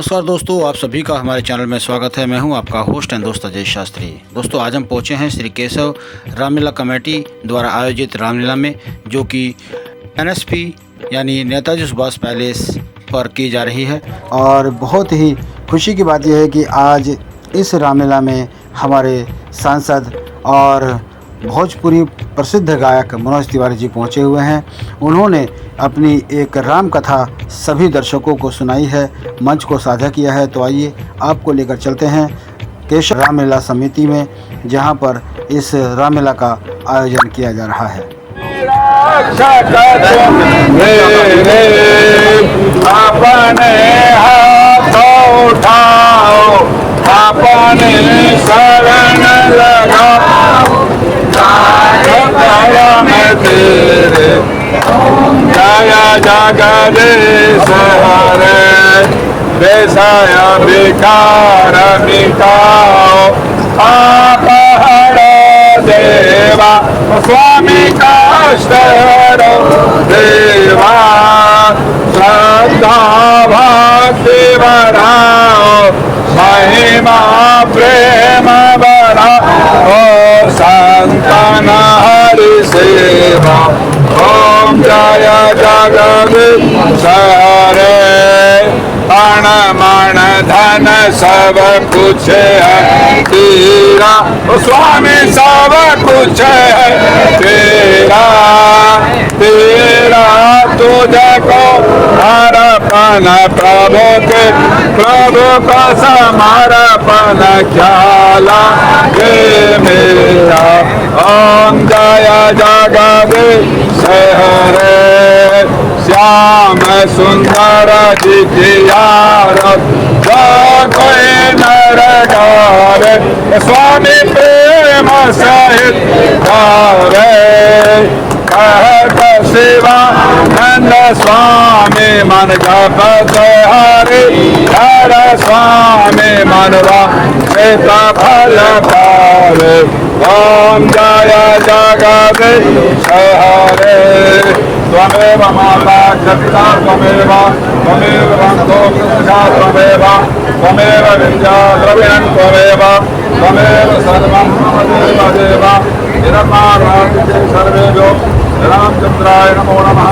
नमस्कार दोस्तों, आप सभी का हमारे चैनल में स्वागत है। मैं हूं आपका होस्ट एंड दोस्त अजय शास्त्री। दोस्तों, आज हम पहुंचे हैं श्री केशव रामलीला कमेटी द्वारा आयोजित रामलीला में, जो कि NSP यानी नेताजी सुभाष पैलेस पर की जा रही है। और बहुत ही खुशी की बात यह है कि आज इस रामलीला में हमारे सांसद और भोजपुरी प्रसिद्ध गायक मनोज तिवारी जी पहुंचे हुए हैं। उन्होंने अपनी एक राम कथा सभी दर्शकों को सुनाई है, मंच को साझा किया है। तो आइए आपको लेकर चलते हैं केशव रामलीला समिति में, जहां पर इस रामलीला का आयोजन किया जा रहा है। अपने हाथ उठाओ, अपने शरण लगाओ, में तेरे जय जगदीश हरे, देशाय विकार मिटाओ, आप हरो देवा, स्वामी कष्ट हरो देवा, श्रद्धा भक्ति बढ़ाओ, महिमा प्रेम बढ़ाओ, संतन हरि सेवा, ओम जय जगदीश हरे, प्राण मन धन सब कुछ है तेरा, स्वामी सब कुछ है तेरा, तेरा तुझको अर्पण प्रभु के, प्रभु का समर्पण क्या लागे मेरा, ओम जय जगदीश हरे, श्याम सुंदर जी की आरत जो कोई नर गावे, स्वामी प्रेम सहित गावे, कहत शिवानंद स्वामी मन जपत हरि, हर स्वामी मनवा सीता फल पावे, ओम जय जगदीश हरे, त्वमेव माता पिता त्वमेव, त्वमेव बन्धो प्रजा त्वमेव, त्वमेव विद्या द्रविणं त्वमेव, त्वमेव सर्वं मम देव देव, निरमाराधिते सर्वेभ्यो रामचंद्राय नमो नमः।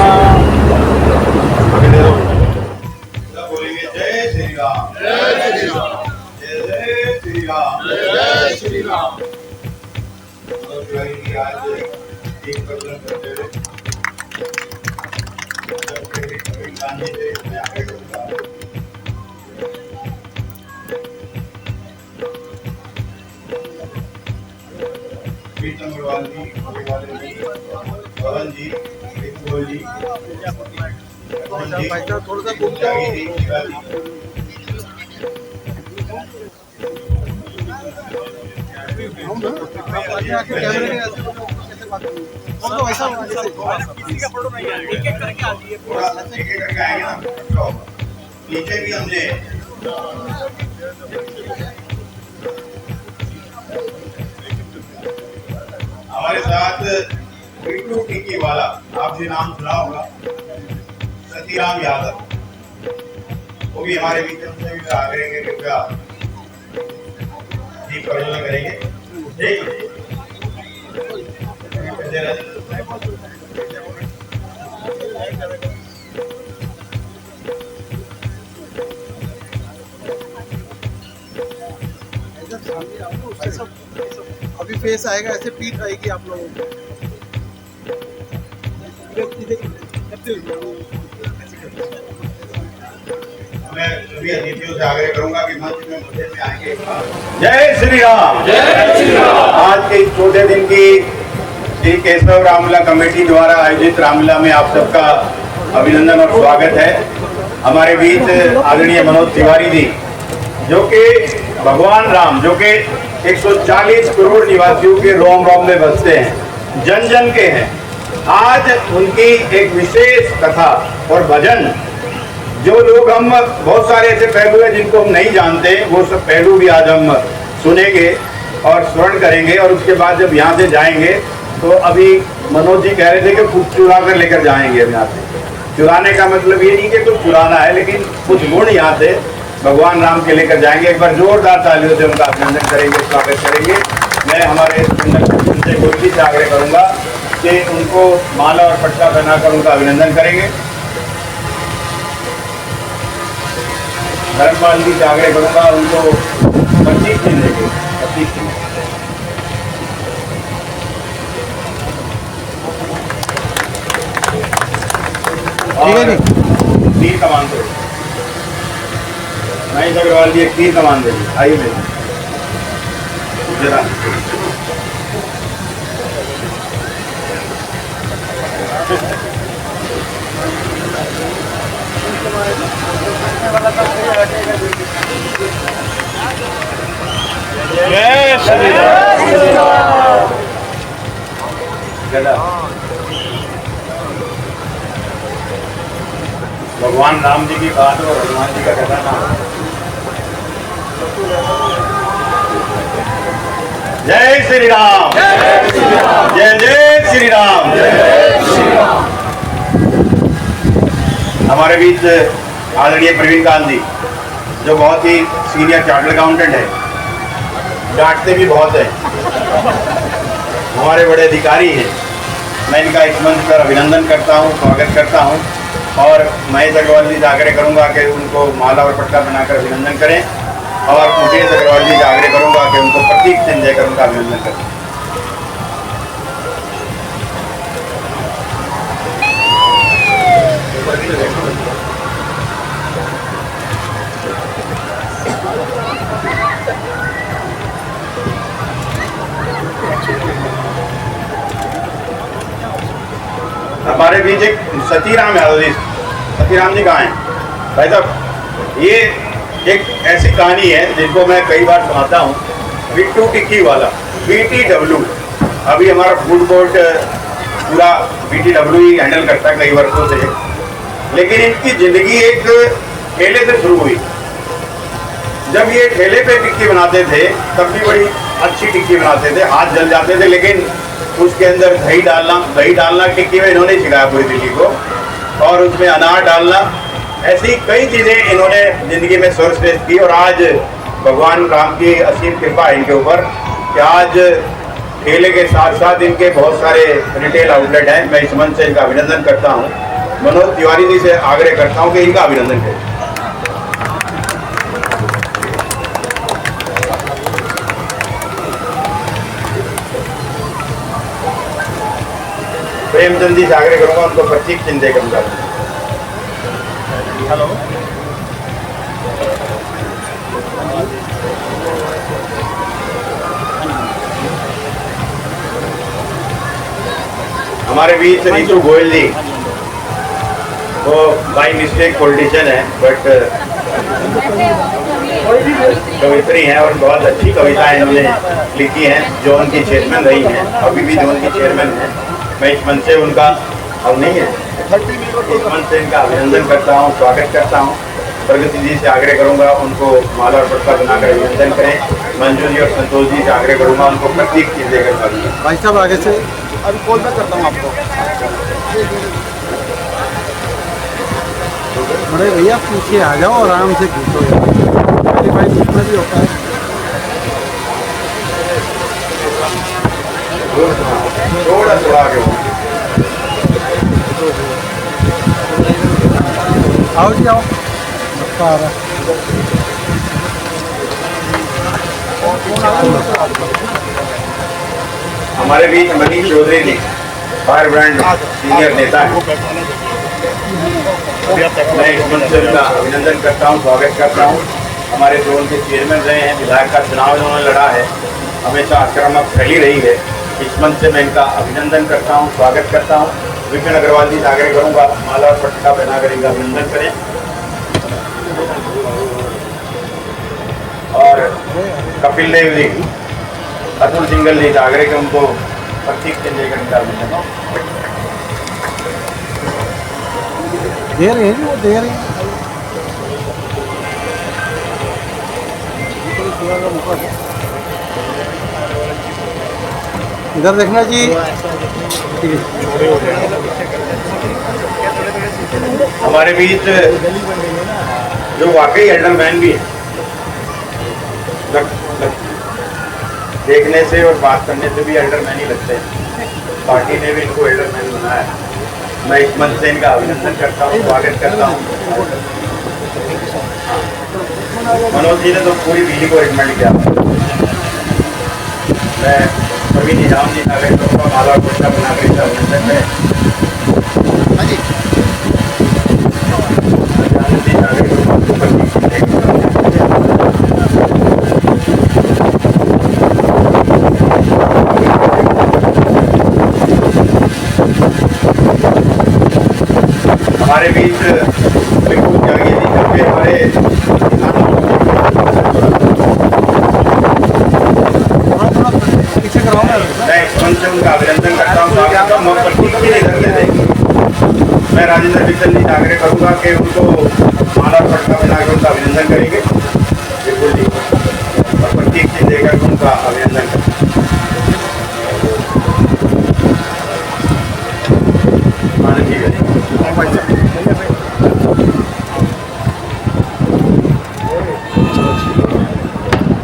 बोलेंगे जय श्री राम, जय श्री राम, जय श्री राम, जय श्री राम। आज एक प्रश्न करते हुए प्रीतम अग्रवाल जी, पवन जी, विपुल जी, थोड़ा सा नीचे भी हमने हमारे साथ बिट्टू टिक्की वाला, आपने नाम सुना होगा, सतीराम यादव, वो भी हमारे बीच में आगे कृपया दीप प्रज्वलन करेंगे। अभी फेस आएगा, ऐसे पीठ आएगी आप लोगों को। मैं सभी अतिथियों से आग्रह करूंगा कि मंच में मुद्दे में आएंगे। जय श्री राम, जय श्री राम। आज के इस छोटे दिन की श्री केशव रामलीला कमेटी द्वारा आयोजित रामलीला में आप सबका अभिनंदन और स्वागत है। हमारे बीच आदरणीय मनोज तिवारी जी, जो कि भगवान राम, जो कि 140 करोड़ निवासियों के रोम रोम में बसते हैं, जन जन के हैं, आज उनकी एक विशेष कथा और भजन, जो लोग हम बहुत सारे ऐसे पहलू हैं जिनको हम नहीं जानते, वो सब पहलू भी आज हम सुनेंगे और स्मरण करेंगे। और उसके बाद जब यहाँ से जाएंगे तो अभी मनोज जी कह रहे थे कि कुछ चुरा कर लेकर जाएंगे। अब यहाँ से चुराने का मतलब ये नहीं कि कुछ चुराना है, लेकिन कुछ गुण यहाँ से भगवान राम के लेकर जाएंगे। एक बार जोरदार तालियों से उनका अभिनंदन करेंगे, स्वागत करेंगे। मैं हमारे उनसे गुरुजी से आग्रह करूंगा कि उनको माला और पट्टा पहनाकर उनका अभिनंदन करेंगे। धर्मपाल जी से आग्रह करूंगा उनको प्रतीक चिन्ह देंगे, प्रतीक चिन्ह। ठीक है जी। तीर कमान दो, महेश अग्रवाल जी एक तीर कमान देंगे। आइए मेरे जरा जय श्री राम। गदा भगवान राम जी की बात और हनुमान जी का गदा नाम। जय श्री राम, जय जय श्री राम। हमारे बीच आदरणीय प्रवीण कांत जी, जो बहुत ही सीनियर चार्टर्ड अकाउंटेंट है, डांटते भी बहुत है, हमारे बड़े अधिकारी हैं। मैं इनका इस मंच पर अभिनंदन करता हूं, स्वागत करता हूं और महेश अग्रवाल जी से आग्रह करूंगा कि उनको माला और पट्टा बनाकर अभिनंदन करें और मुकेश अग्रवाल जी से आग्रह करूंगा कि उनको प्रतीक चिन्ह देकर उनका अभिनंदन करें। हमारे बीच एक सतीराम यादव जी, सतीराम जी कहाँ हैं भाई साहब? ये एक ऐसी कहानी है जिनको मैं कई बार सुनाता हूँ। बिट्टू टिक्की वाला, BTW। अभी हमारा फूड कोर्ट पूरा BTW ही हैंडल करता है कई वर्षों से, लेकिन इनकी जिंदगी एक ठेले से शुरू हुई। जब ये ठेले पे टिक्की बनाते थे तब भी बड़ी अच्छी टिक्की बनाते थे, हाथ जल जाते थे, लेकिन उसके अंदर दही डालना टिक्की में इन्होंने सिखाया पूरी दिल्ली को, और उसमें अनार डालना, ऐसी कई चीज़ें इन्होंने ज़िंदगी में सर्वश्रेष्ठ की। और आज भगवान राम की असीम कृपा है इनके ऊपर कि आज ठेले के साथ साथ इनके बहुत सारे रिटेल आउटलेट हैं। मैं इस मंच से इनका अभिनंदन करता हूँ। मनोज तिवारी जी से आग्रह करता हूँ कि इनका अभिनंदन करें। प्रेमचंद जी से आग्रह करूंगा उनको प्रतीक चिन्ह देकर उनका। हेलो, हमारे बीच नीतू गोयल जी, वो बाई मिस्टेक पॉलिटिशियन है बट कवित्री हैं और बहुत अच्छी कविताएं इन्होंने लिखी हैं। जोन की चेयरमैन रही हैं, अभी भी जोन की चेयरमैन हैं। मैं इस मंच से उनका अब नहीं है, इस मंच से इनका अभिनंदन करता हूँ, स्वागत करता हूँ। प्रगति जी से आग्रह करूँगा उनको माला और पट्टा बनाकर अभिनंदन करें। मंजू जी और संतोष जी से आग्रह करूँगा उनको प्रतीक चीज देकर करें। भाई साहब आगे से अभी कॉल बैक करता हूँ आपको। अरे भैया पीछे आ जाओ, आराम से घूमो यार, भाई घूमना भी होता है। थोड़ा थोड़ा आगे हो। आओ जी आओ, मक्का आ रहा हमारे बीच मनीष चौधरी जी, फायर ब्रांड सीनियर नेता है। मैं इस मंच से उनका अभिनंदन करता हूँ, स्वागत करता हूँ। हमारे जोन के चेयरमैन रहे हैं, विधायक का चुनाव इन्होंने लड़ा है, हमेशा आक्रामक फैली रही है। इस मंच से मैं इनका अभिनंदन करता हूँ, स्वागत करता हूँ। विपिन अग्रवाल जी से आग्रह करूँगा माला और पट्टा पहनाकर इनका अभिनंदन करें। और कपिल देव जी, अतुल सिंगल जी से आग्रह कर उनको प्रतीक चिन्ह देकर इनका अभिनंदन। दे रहे हैं, वो दे रहे हैं। इधर देखना जी। हमारे बीच जो वाकई एल्डरमैन भी है। देखने से और बात करने से भी एल्डरमैन ही लगते हैं। पार्टी ने भी इनको एल्डरमैन बनाया है। मैं इस मंच से इनका अभिनंदन करता हूँ, स्वागत करता हूँ। मनोज जी ने तो पूरी दिल्ली को रिकमेंड किया। मैं सभी निजाम जी नागरिकों का माला और पुष्प बनाकर इनका अभिनंदन करें। हमारे बीच बिल्कुल जागीर जी करके हमारे मैं इस मंच से उनका अभिनंदन करता हूँ, स्वागत करता हूँ। प्रतीक जी ने इधर दे देंगे। मैं राजेंद्र विठल जी से आग्रह करूँगा कि उनको माला और पटका बनाकर उनका अभिनंदन करेंगे। बिल्कुल जी, और प्रतीक जी देकर उनका अभिनंदन करें।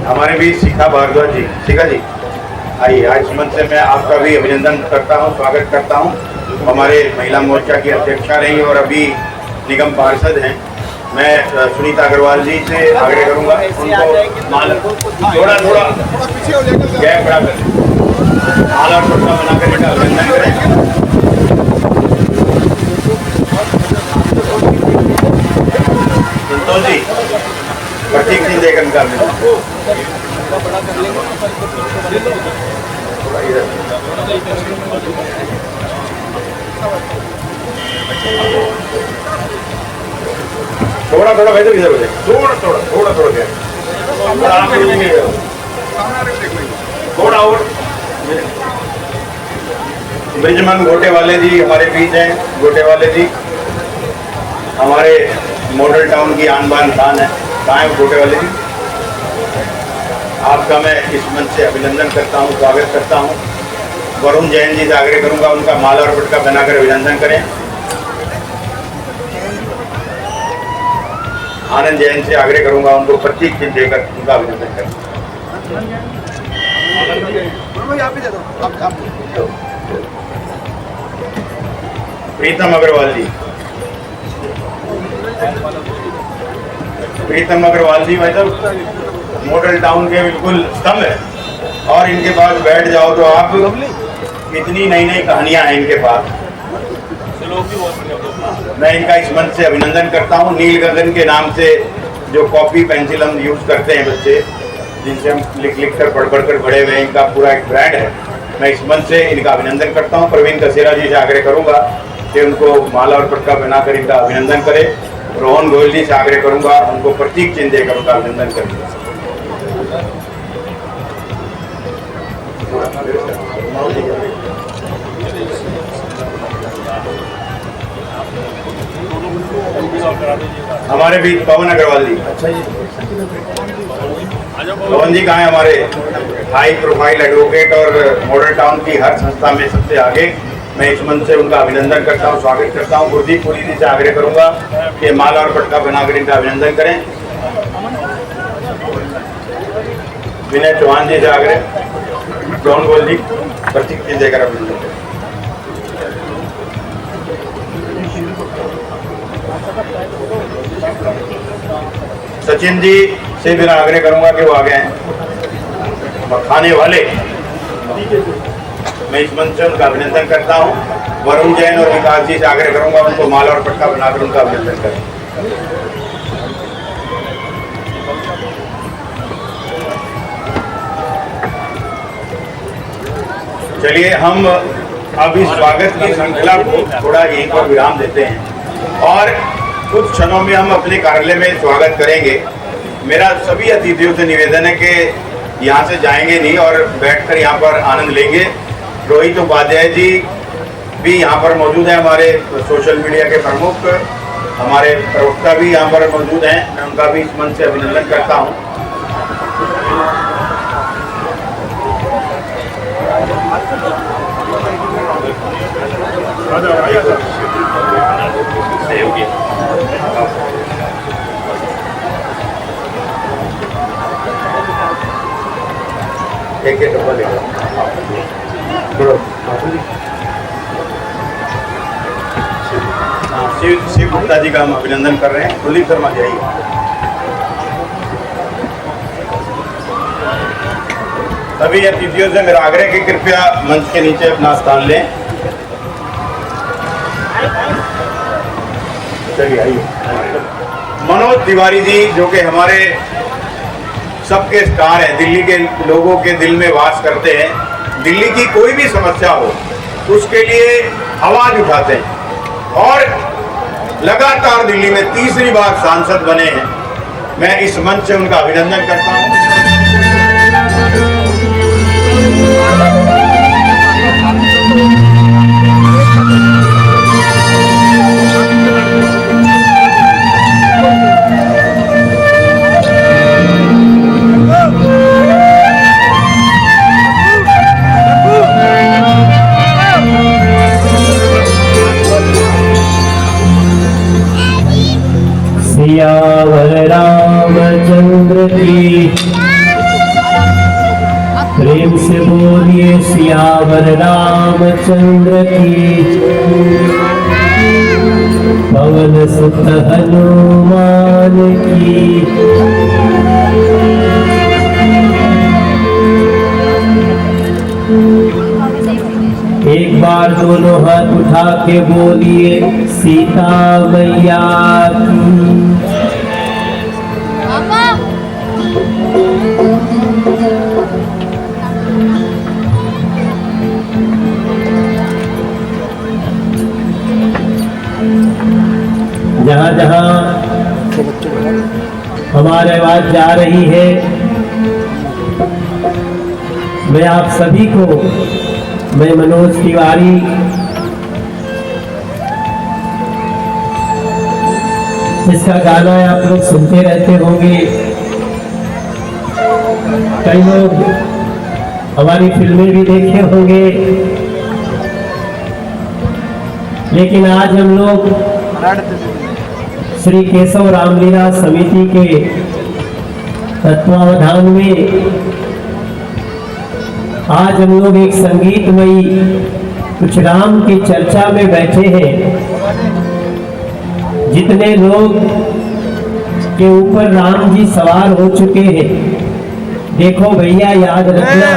हमारे भी शिखा भारद्वाज जी, शिखा जी आइए। आज मंच से मैं आपका भी अभिनंदन करता हूं, स्वागत करता हूं। हमारे महिला मोर्चा की अध्यक्षा रही और अभी निगम पार्षद हैं। मैं सुनीता अग्रवाल जी से आग्रह करूंगा उनको माला थोड़ा गैप बढ़ा कर माला और पटका बनाकर इनका अभिनंदन करें। संतोष जी प्रतीक जी देकर इनका अभिनंदन। थोड़ा थोड़ा वैसे इधर हो जाए, थोड़ा गया, थोड़ा और। ब्रिजमन गोटे वाले जी हमारे बीच हैं। गोटे वाले जी हमारे मॉडल टाउन की आन बान शान है। कहाँ है गोटे वाले जी? आपका मैं इस मंच से अभिनंदन करता हूँ, स्वागत करता हूँ। वरुण जैन जी से आग्रह करूंगा उनका माला और पटका बनाकर अभिनंदन करें। आनंद जैन से आग्रह करूंगा उनको प्रतीक चिन्ह देकर उनका अभिनंदन करें। प्रीतम अग्रवाल जी, प्रीतम अग्रवाल जी मतलब मॉडल टाउन के बिल्कुल स्तंभ है और इनके पास बैठ जाओ तो आप कितनी नई नई कहानियां हैं इनके पास। मैं इनका इस मंच से अभिनंदन करता हूं। नील गगन के नाम से जो कॉपी पेंसिल हम यूज करते हैं बच्चे, जिनसे हम लिख लिख कर पढ़ कर बड़े हुए, इनका पूरा एक ब्रांड है। मैं इस मंच से इनका अभिनंदन करता हूं। प्रवीण कसेरा जी से आग्रह करूंगा कि उनको माला और पटका बनाकर इनका अभिनंदन करें। रोहन गोयल जी से आग्रह करूंगा उनको प्रतीक चिन्ह देकर उनका अभिनंदन करें। हमारे बीच पवन अग्रवाल जी। पवन जी कहाँ है? हमारे हाई प्रोफाइल एडवोकेट और मॉडल टाउन की हर संस्था में सबसे आगे। मैं इस मंच से उनका अभिनंदन करता हूं, स्वागत करता हूं। गुरदीप पुरी जी से आग्रह करूंगा कि माला और पटका बनाकर इनका अभिनंदन करें। विनय चौहान जी से आग्रह, जॉन गोल जी प्रतीक जी देकर अभिनंदन करें। सचिन जी से भी आग्रह करूंगा कि वो आ गए हैं खाने वाले। मैं इस मंच से उनका अभिनंदन करता हूं। वरुण जैन और विकास जी से आग्रह करूंगा उनको माला और पटका बनाकर उनका अभिनंदन करें। चलिए हम अब इस स्वागत की श्रृंखला को थोड़ा यहीं पर विराम देते हैं और कुछ क्षणों में हम अपने कार्यालय में स्वागत करेंगे। मेरा सभी अतिथियों से निवेदन है कि यहाँ से जाएंगे नहीं और बैठकर यहाँ पर आनंद लेंगे। रोहित उपाध्याय जी भी यहाँ पर मौजूद हैं, हमारे सोशल मीडिया के प्रमुख, हमारे प्रवक्ता भी यहाँ पर मौजूद हैं। मैं उनका भी इस मंच से अभिनंदन करता हूँ। एक डब्बा लेगा थोड़ा शिव गुप्ता जी का हम अभिनंदन कर रहे हैं। कुलदीप शर्मा जी आइए। सभी अतिथियों से मेरा आग्रह कि कृपया मंच के नीचे अपना स्थान लें। चलिए आइए। मनोज तिवारी जी जो कि हमारे सबके स्टार हैं, दिल्ली के लोगों के दिल में वास करते हैं, दिल्ली की कोई भी समस्या हो उसके लिए आवाज उठाते हैं और लगातार दिल्ली में तीसरी बार सांसद बने हैं। मैं इस मंच से उनका अभिनंदन करता हूं। सियावर रामचंद्र की, प्रेम से बोलिए सियावर रामचंद्र की। पवन सुत हनुमान की। एक बार दोनों हाथ उठा के बोलिए सीता मैया की। जहाँ जहाँ हमारी आवाज जा रही है, मैं आप सभी को, मैं मनोज तिवारी जिसका गाना आप लोग सुनते रहते होंगे, कई लोग हमारी फिल्में भी देखे होंगे, लेकिन आज हम लोग श्री केशव रामलीला समिति के तत्वावधान में आज हम लोग एक संगीतमयी कुछ राम की चर्चा में बैठे हैं। जितने लोग के ऊपर राम जी सवार हो चुके हैं, देखो भैया याद रखना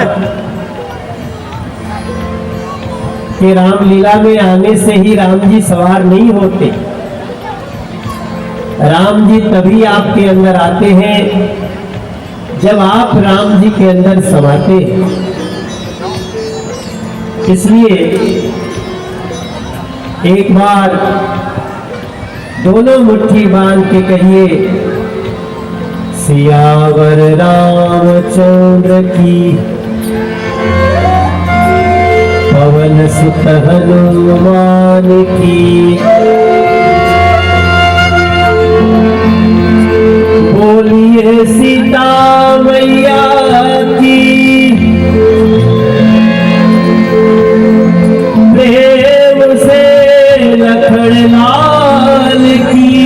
कि रामलीला में आने से ही राम जी सवार नहीं होते। राम जी तभी आपके अंदर आते हैं जब आप राम जी के अंदर समाते हैं। इसलिए एक बार दोनों मुट्ठी बांध के कहिए सियावर रामचंद्र की, पवन सुत हनुमान की। बोलिए सीता मैया की, प्रेम से लखन लाल की।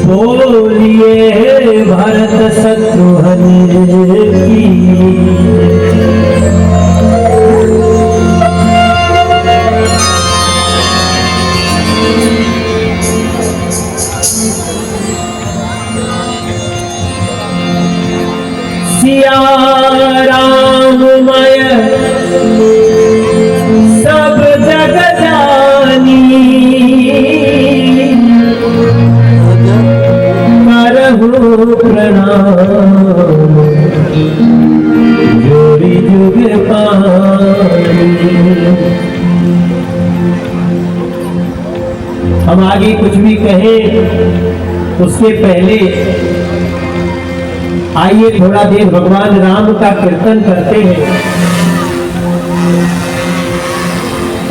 बोलिए भरत शत्रुघ्न की। सिया राममय सब जग जानी, करहु प्रणाम जोड़ी जुग पानी। हम आगे कुछ भी कहें उससे पहले आइए थोड़ा देर भगवान राम का कीर्तन करते हैं।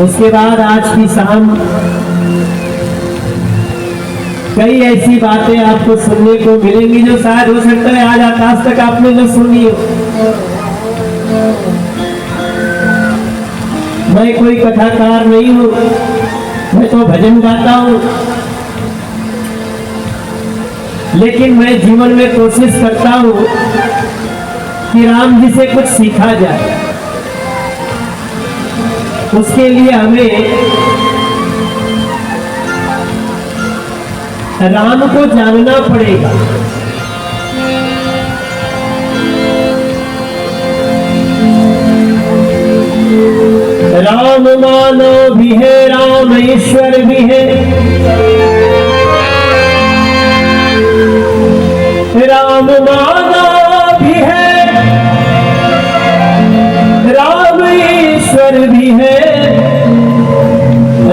उसके बाद आज की शाम कई ऐसी बातें आपको सुनने को मिलेंगी जो शायद हो सकता है आज आकाश तक आपने न सुनी हो। मैं कोई कथाकार नहीं हूं, मैं तो भजन गाता हूं। लेकिन मैं जीवन में कोशिश करता हूँ कि राम जी से कुछ सीखा जाए। उसके लिए हमें राम को जानना पड़ेगा। राम मानव भी है, राम ईश्वर भी है, राम मानव भी है, राम ईश्वर भी है,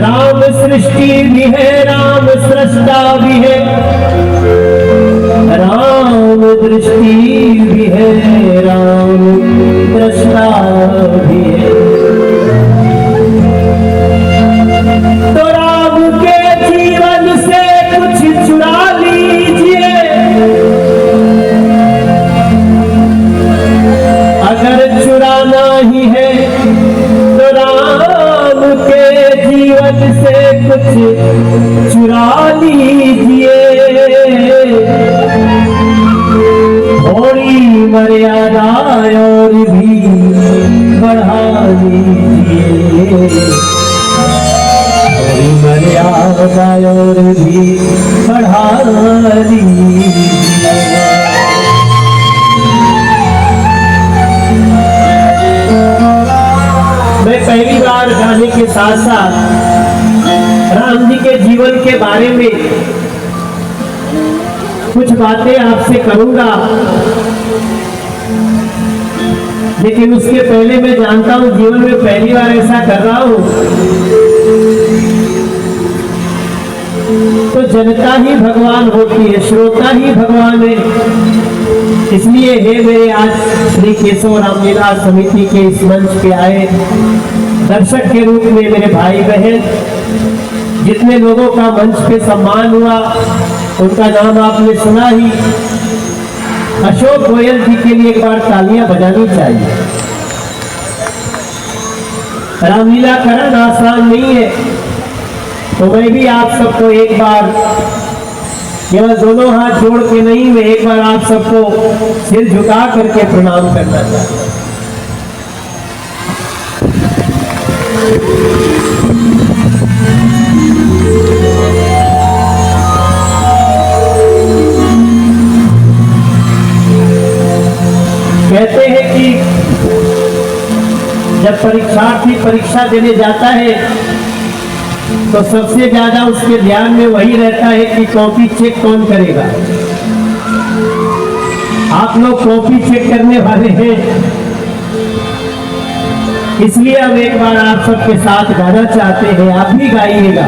राम सृष्टि भी है, राम सृष्टा भी है, राम दृष्टि भी है, राम दृष्टा भी है। तो राम के जीवन से कुछ चुरा लीजिए, अगर चुराना ही है तो राम के जीवन से कुछ चुरा लीजिए। थोड़ी मर्यादा और भी बढ़ा लीजिए, थोड़ी मर्यादा और भी बढ़ा लीजिए। मैं पहली बार गाने के साथ साथ राम जी के जीवन के बारे में कुछ बातें आपसे करूंगा, लेकिन उसके पहले मैं जानता हूं जीवन में पहली बार ऐसा कर रहा हूं तो जनता ही भगवान होती है, श्रोता ही भगवान है। इसलिए हे मेरे आज श्री केशव रामलीला समिति के इस मंच पे आए दर्शक के रूप में मेरे भाई बहन, जितने लोगों का मंच पे सम्मान हुआ उनका नाम आपने सुना ही। अशोक गोयल जी के लिए एक बार तालियां बजानी चाहिए। रामलीला करना आसान नहीं है, तो मैं भी आप सबको एक बार केवल दोनों हाथ जोड़ के नहीं, मैं एक बार आप सबको सिर झुका करके प्रणाम करना चाहता हूं। कहते हैं कि जब परीक्षार्थी परीक्षा देने जाता है तो सबसे ज्यादा उसके ध्यान में वही रहता है कि कॉपी चेक कौन करेगा। आप लोग कॉपी चेक करने वाले हैं, इसलिए हम एक बार आप सबके साथ गाना चाहते हैं, आप भी गाइएगा।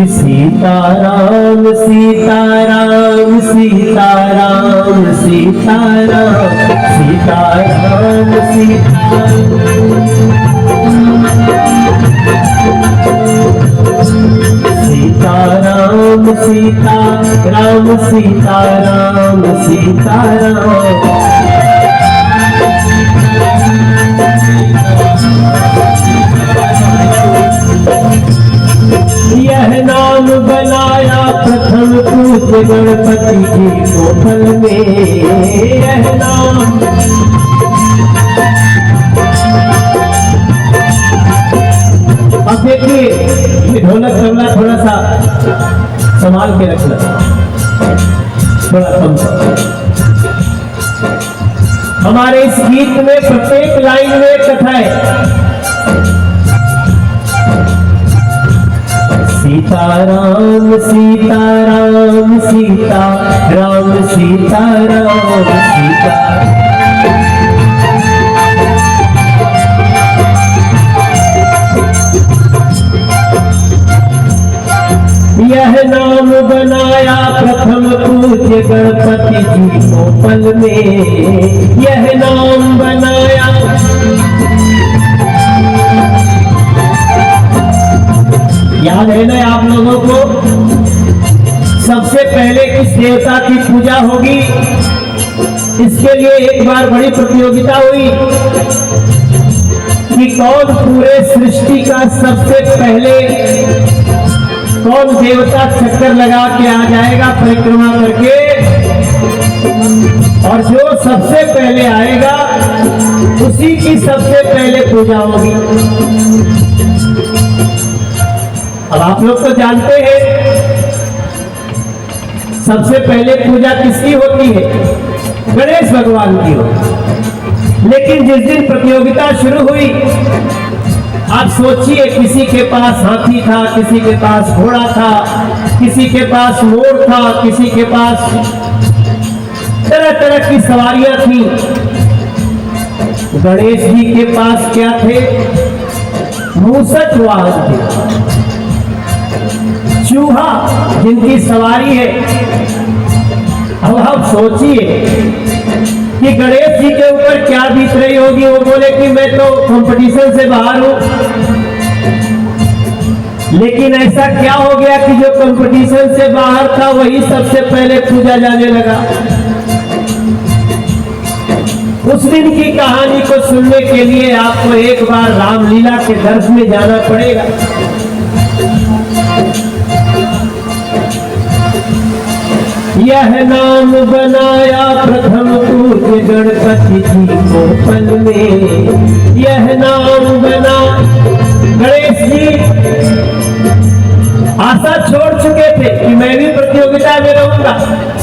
सीताराम सीताराम सीताराम सीताराम सीताराम सीताराम सीताराम सीताराम सीताराम। यह नाम बनाया प्रथम पूज्य गणपति जी गोपल में, यह नाम अब देखिए ये ढोलक तबला थोड़ा सा संभाल के रखना, थोड़ा कम। हमारे इस गीत में प्रत्येक लाइन में कथा है। सीताराम सीताराम सीताराम सीताराम सीताराम। यह नाम बनाया प्रथम पूज्य गणपति जी गोपल में, यह नाम बनाया याद है ना आप लोगों को। सबसे पहले किस देवता की पूजा होगी, इसके लिए एक बार बड़ी प्रतियोगिता हुई कि कौन पूरे सृष्टि का सबसे पहले कौन देवता चक्कर लगा के आ जाएगा परिक्रमा करके, और जो सबसे पहले आएगा उसी की सबसे पहले पूजा होगी। अब आप लोग तो जानते हैं सबसे पहले पूजा किसकी होती है? गणेश भगवान की होती। लेकिन जिस दिन प्रतियोगिता शुरू हुई, आप सोचिए, किसी के पास हाथी था, किसी के पास घोड़ा था, किसी के पास मोर था, किसी के पास तरह तरह की सवारियां थी। गणेश जी के पास क्या थे? मूषक वाहन थे, चूहा जिनकी सवारी है। अब आप सोचिए कि गणेश जी के ऊपर क्या बीत रही होगी। वो बोले कि मैं तो कंपटीशन से बाहर हूं, लेकिन ऐसा क्या हो गया कि जो कंपटीशन से बाहर था वही सबसे पहले पूजा जाने लगा। उस दिन की कहानी को सुनने के लिए आपको एक बार रामलीला के दर्श में जाना पड़ेगा। यह नाम बनाया प्रथम पूज्य गणपति जी को पल में, यह नाम बना। गणेश जी आशा छोड़ चुके थे कि मैं भी प्रतियोगिता में रहूंगा।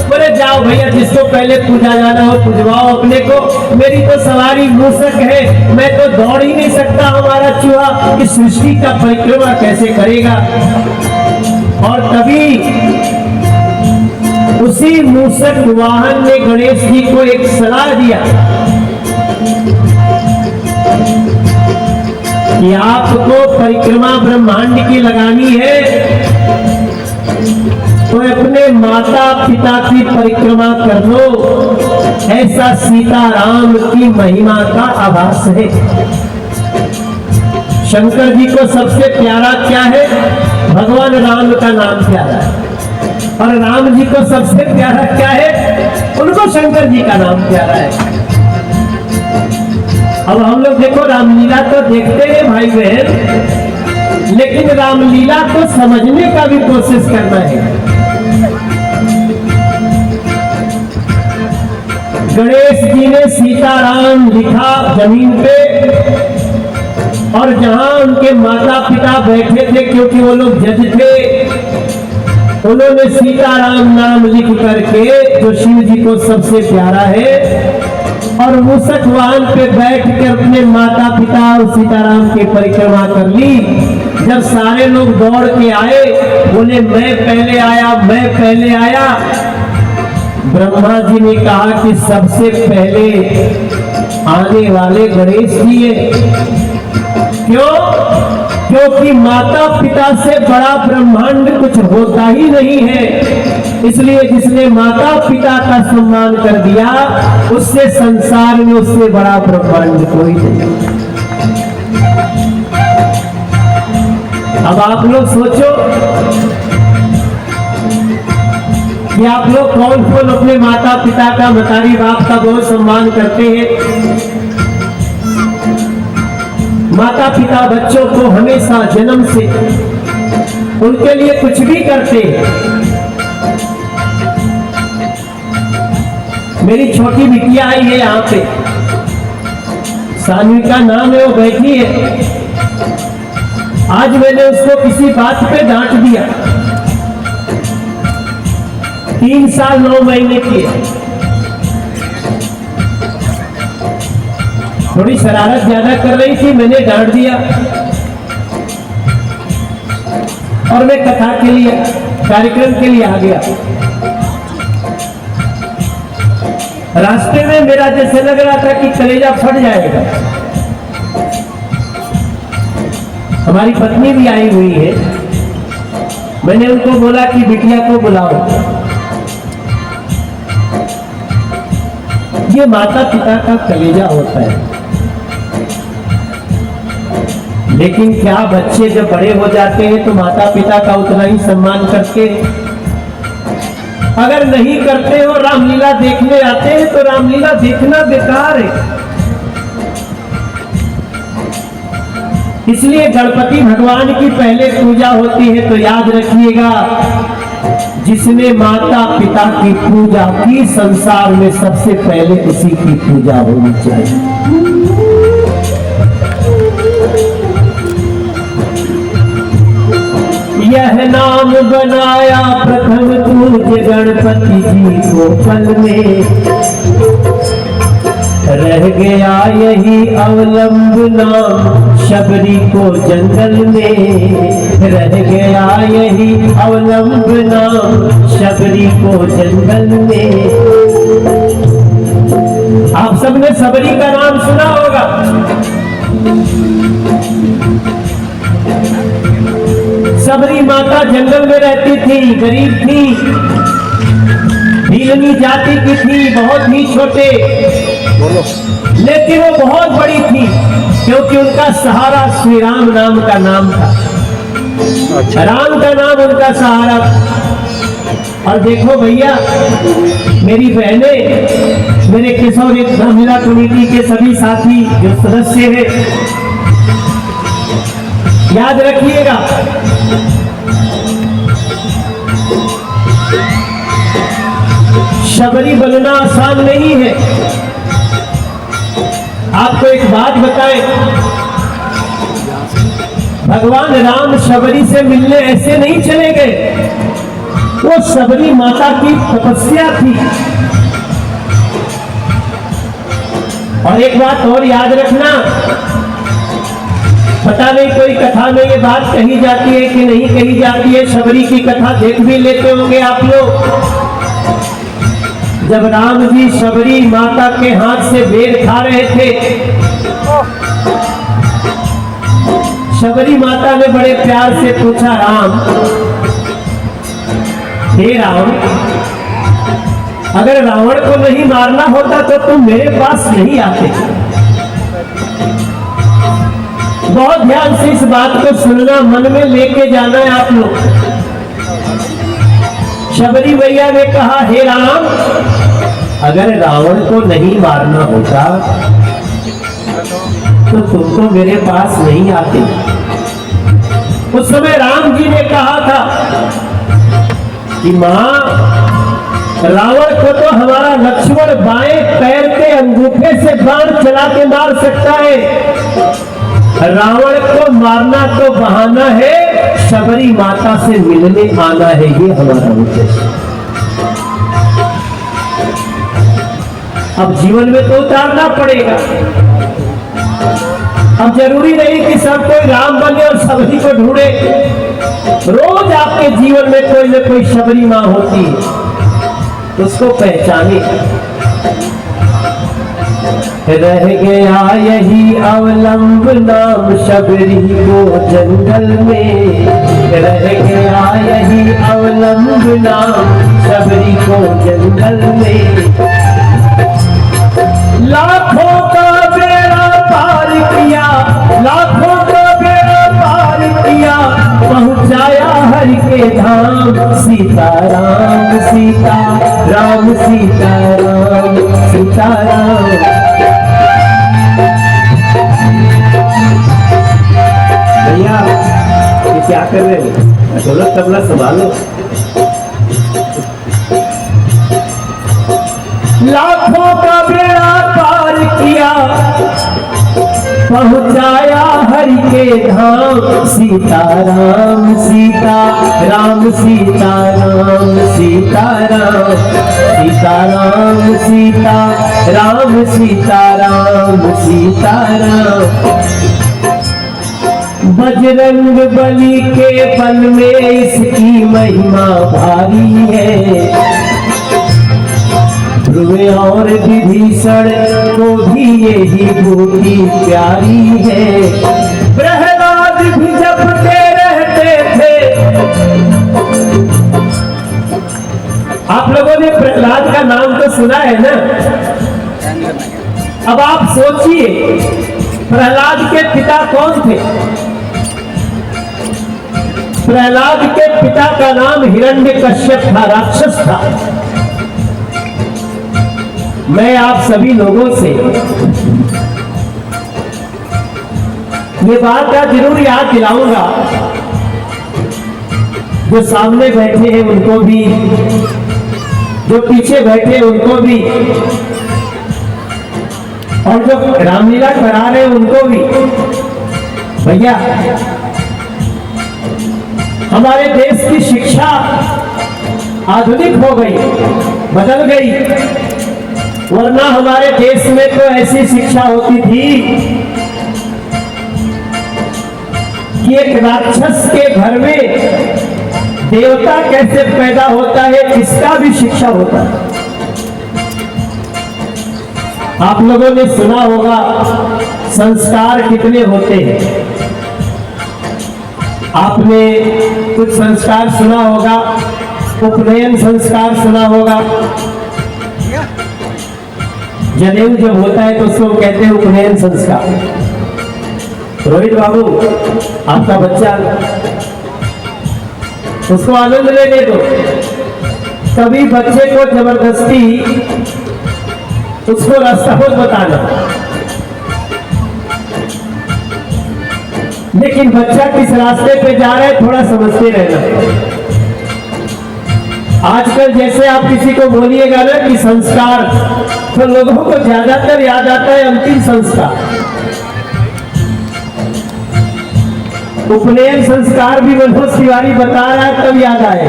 बोले जाओ भैया, जिसको पहले पूजा जाना हो पूजवाओ अपने को। मेरी तो सवारी मूषक है, मैं तो दौड़ ही नहीं सकता, हमारा चूहा इस सृष्टि का परिक्रमा कैसे करेगा। और तभी उसी मूषक वाहन ने गणेश जी को एक सलाह दिया कि आपको परिक्रमा ब्रह्मांड की लगानी है तो अपने माता पिता की परिक्रमा कर लो। ऐसा सीताराम की महिमा का आभास है। शंकर जी को सबसे प्यारा क्या है? भगवान राम का नाम प्यारा है। और राम जी को सबसे प्यारा क्या है? उनको शंकर जी का नाम प्यारा है। अब हम लोग देखो, रामलीला तो देखते हैं भाई बहन, लेकिन रामलीला को समझने का भी कोशिश करना है। गणेश जी ने सीताराम लिखा जमीन पे, और जहां उनके माता पिता बैठे थे, क्योंकि वो लोग जज थे, उन्होंने सीताराम नाम लिख करके, जो शिव जी को सबसे प्यारा है, और मूषक वाहन पे बैठ कर अपने माता पिता और सीताराम की परिक्रमा कर ली। जब सारे लोग दौड़ के आए, बोले मैं पहले आया, मैं पहले आया। ब्रह्मा जी ने कहा कि सबसे पहले आने वाले गणेश जी है। क्यों? क्योंकि माता पिता से बड़ा ब्रह्मांड कुछ होता ही नहीं है। इसलिए जिसने माता पिता का सम्मान कर दिया, उससे संसार में उससे बड़ा ब्रह्मांड कोई नहीं। अब आप लोग सोचो कि आप लोग कौन कौन अपने माता पिता का, मतारी बाप का बहुत सम्मान करते हैं। माता पिता बच्चों को हमेशा जन्म से उनके लिए कुछ भी करते हैं। मेरी छोटी बिटिया आई है यहाँ पे, सानवी का नाम है, वो बैठी है। आज मैंने उसको किसी बात पे डांट दिया। 3 साल 9 महीने की है। थोड़ी शरारत ज्यादा कर रही थी, मैंने डांट दिया। और मैं कथा के लिए, कार्यक्रम के लिए आ गया। रास्ते में मेरा जैसे लग रहा था कि कलेजा फट जाएगा। हमारी पत्नी भी आई हुई है। मैंने उनको बोला कि बिटिया को बुलाओ। ये माता पिता का कलेजा होता है। लेकिन क्या बच्चे जब बड़े हो जाते हैं तो माता पिता का उतना ही सम्मान करते हैं? अगर नहीं करते हो, रामलीला देखने आते हैं, तो रामलीला देखना बेकार है। इसलिए गणपति भगवान की पहले पूजा होती है। तो याद रखिएगा, जिसने माता पिता की पूजा की, संसार में सबसे पहले उसी की पूजा होनी चाहिए। यह नाम बनाया प्रथम पूज्य गणपति जी को पल में, रह गया यही अवलंब नाम शबरी को जंगल में, रह गया यही अवलंब नाम शबरी को जंगल में। आप सबने शबरी का नाम सुना होगा। शबरी माता जंगल में रहती थी, गरीब थी, भीलनी जाति की थी, बहुत ही छोटे, लेकिन वो बहुत बड़ी थी, क्योंकि उनका सहारा श्री राम नाम का नाम था। राम का नाम उनका सहारा था। और देखो भैया, मेरी बहनें, मेरे केशव रामलीला कमेटी के सभी साथी जो सदस्य हैं, याद रखिएगा, शबरी बनना आसान नहीं है। आपको एक बात बताएं, भगवान राम शबरी से मिलने ऐसे नहीं चले गए, वो शबरी माता की तपस्या थी। और एक बात और याद रखना, पता नहीं कोई कथा में ये बात कही जाती है कि नहीं कही जाती है, शबरी की कथा देख भी लेते होंगे आप लोग। जब राम जी शबरी माता के हाथ से बेर खा रहे थे, शबरी माता ने बड़े प्यार से पूछा, राम, हे राम, अगर रावण को नहीं मारना होता तो तुम मेरे पास नहीं आते। बहुत ध्यान से इस बात को सुनना, मन में लेके जाना है आप लोग। शबरी मैया ने कहा, हे राम, अगर रावण को नहीं मारना होता तो तुम तो मेरे पास नहीं आते। उस समय राम जी ने कहा था कि मां, रावण को तो हमारा लक्ष्मण बाएं पैर के अंगूठे से बाण चला के मार सकता है, रावण को मारना तो बहाना है, शबरी माता से मिलने आना है, ये हमारा उद्देश्य। अब जीवन में तो उतारना पड़ेगा। अब जरूरी नहीं कि सब कोई राम बने और शबरी को ढूंढे। रोज आपके जीवन में कोई न कोई शबरी मां होती है, उसको पहचाने। रह गया यही अवलंब नाम शबरी को जंगल में, रह गया यही अवलंब नाम शबरी को जंगल में। लाखों का बेड़ा पार किया, लाखों का बेड़ा पार किया, पहुंचाया हरि के धाम। सीता राम, सीता राम, सीता राम, सीता राम। भैया ये क्या कर रहे हो? ढोलक तबला संभालो। लाखों का बेड़ा पार किया, पहुंचाया हरि के धाम। सीता राम, सीता राम, सीता राम, सीता राम, सीता राम, सीता राम, सीता राम, सीता राम। बजरंग बली के पल में इसकी महिमा भारी है, ध्रुव और विभीषण को भी यही बूटी प्यारी है। प्रहलाद भी जपते रहते थे। आप लोगों ने प्रहलाद का नाम तो सुना है ना? अब आप सोचिए, प्रहलाद के पिता कौन थे? प्रहलाद के पिता का नाम हिरण्यकश्यप था, राक्षस था। मैं आप सभी लोगों से ये बात का जरूर याद दिलाऊंगा, जो सामने बैठे हैं उनको भी, जो पीछे बैठे हैं उनको भी, और जो रामलीला करा रहे हैं उनको भी। भैया, हमारे देश की शिक्षा आधुनिक हो गई, बदल गई, वरना हमारे देश में तो ऐसी शिक्षा होती थी कि एक राक्षस के घर में देवता कैसे पैदा होता है इसका भी शिक्षा होता है। आप लोगों ने सुना होगा संस्कार कितने होते हैं। आपने कुछ संस्कार सुना होगा, उपनयन संस्कार सुना होगा। जनेऊ जब होता है तो उसको कहते हैं उपनयन संस्कार। रोहित बाबू, आपका बच्चा, उसको आनंद लेने दो। कभी बच्चे को जबरदस्ती उसको रास्ता मत बताना, लेकिन बच्चा किस रास्ते पे जा रहा है थोड़ा समझते रहना। आजकल जैसे आप किसी को बोलिएगा ना कि संस्कार, तो लोगों को ज्यादातर याद आता है अंतिम संस्कार। उपनयन संस्कार भी मनोज तिवारी बता रहा है तब याद आए।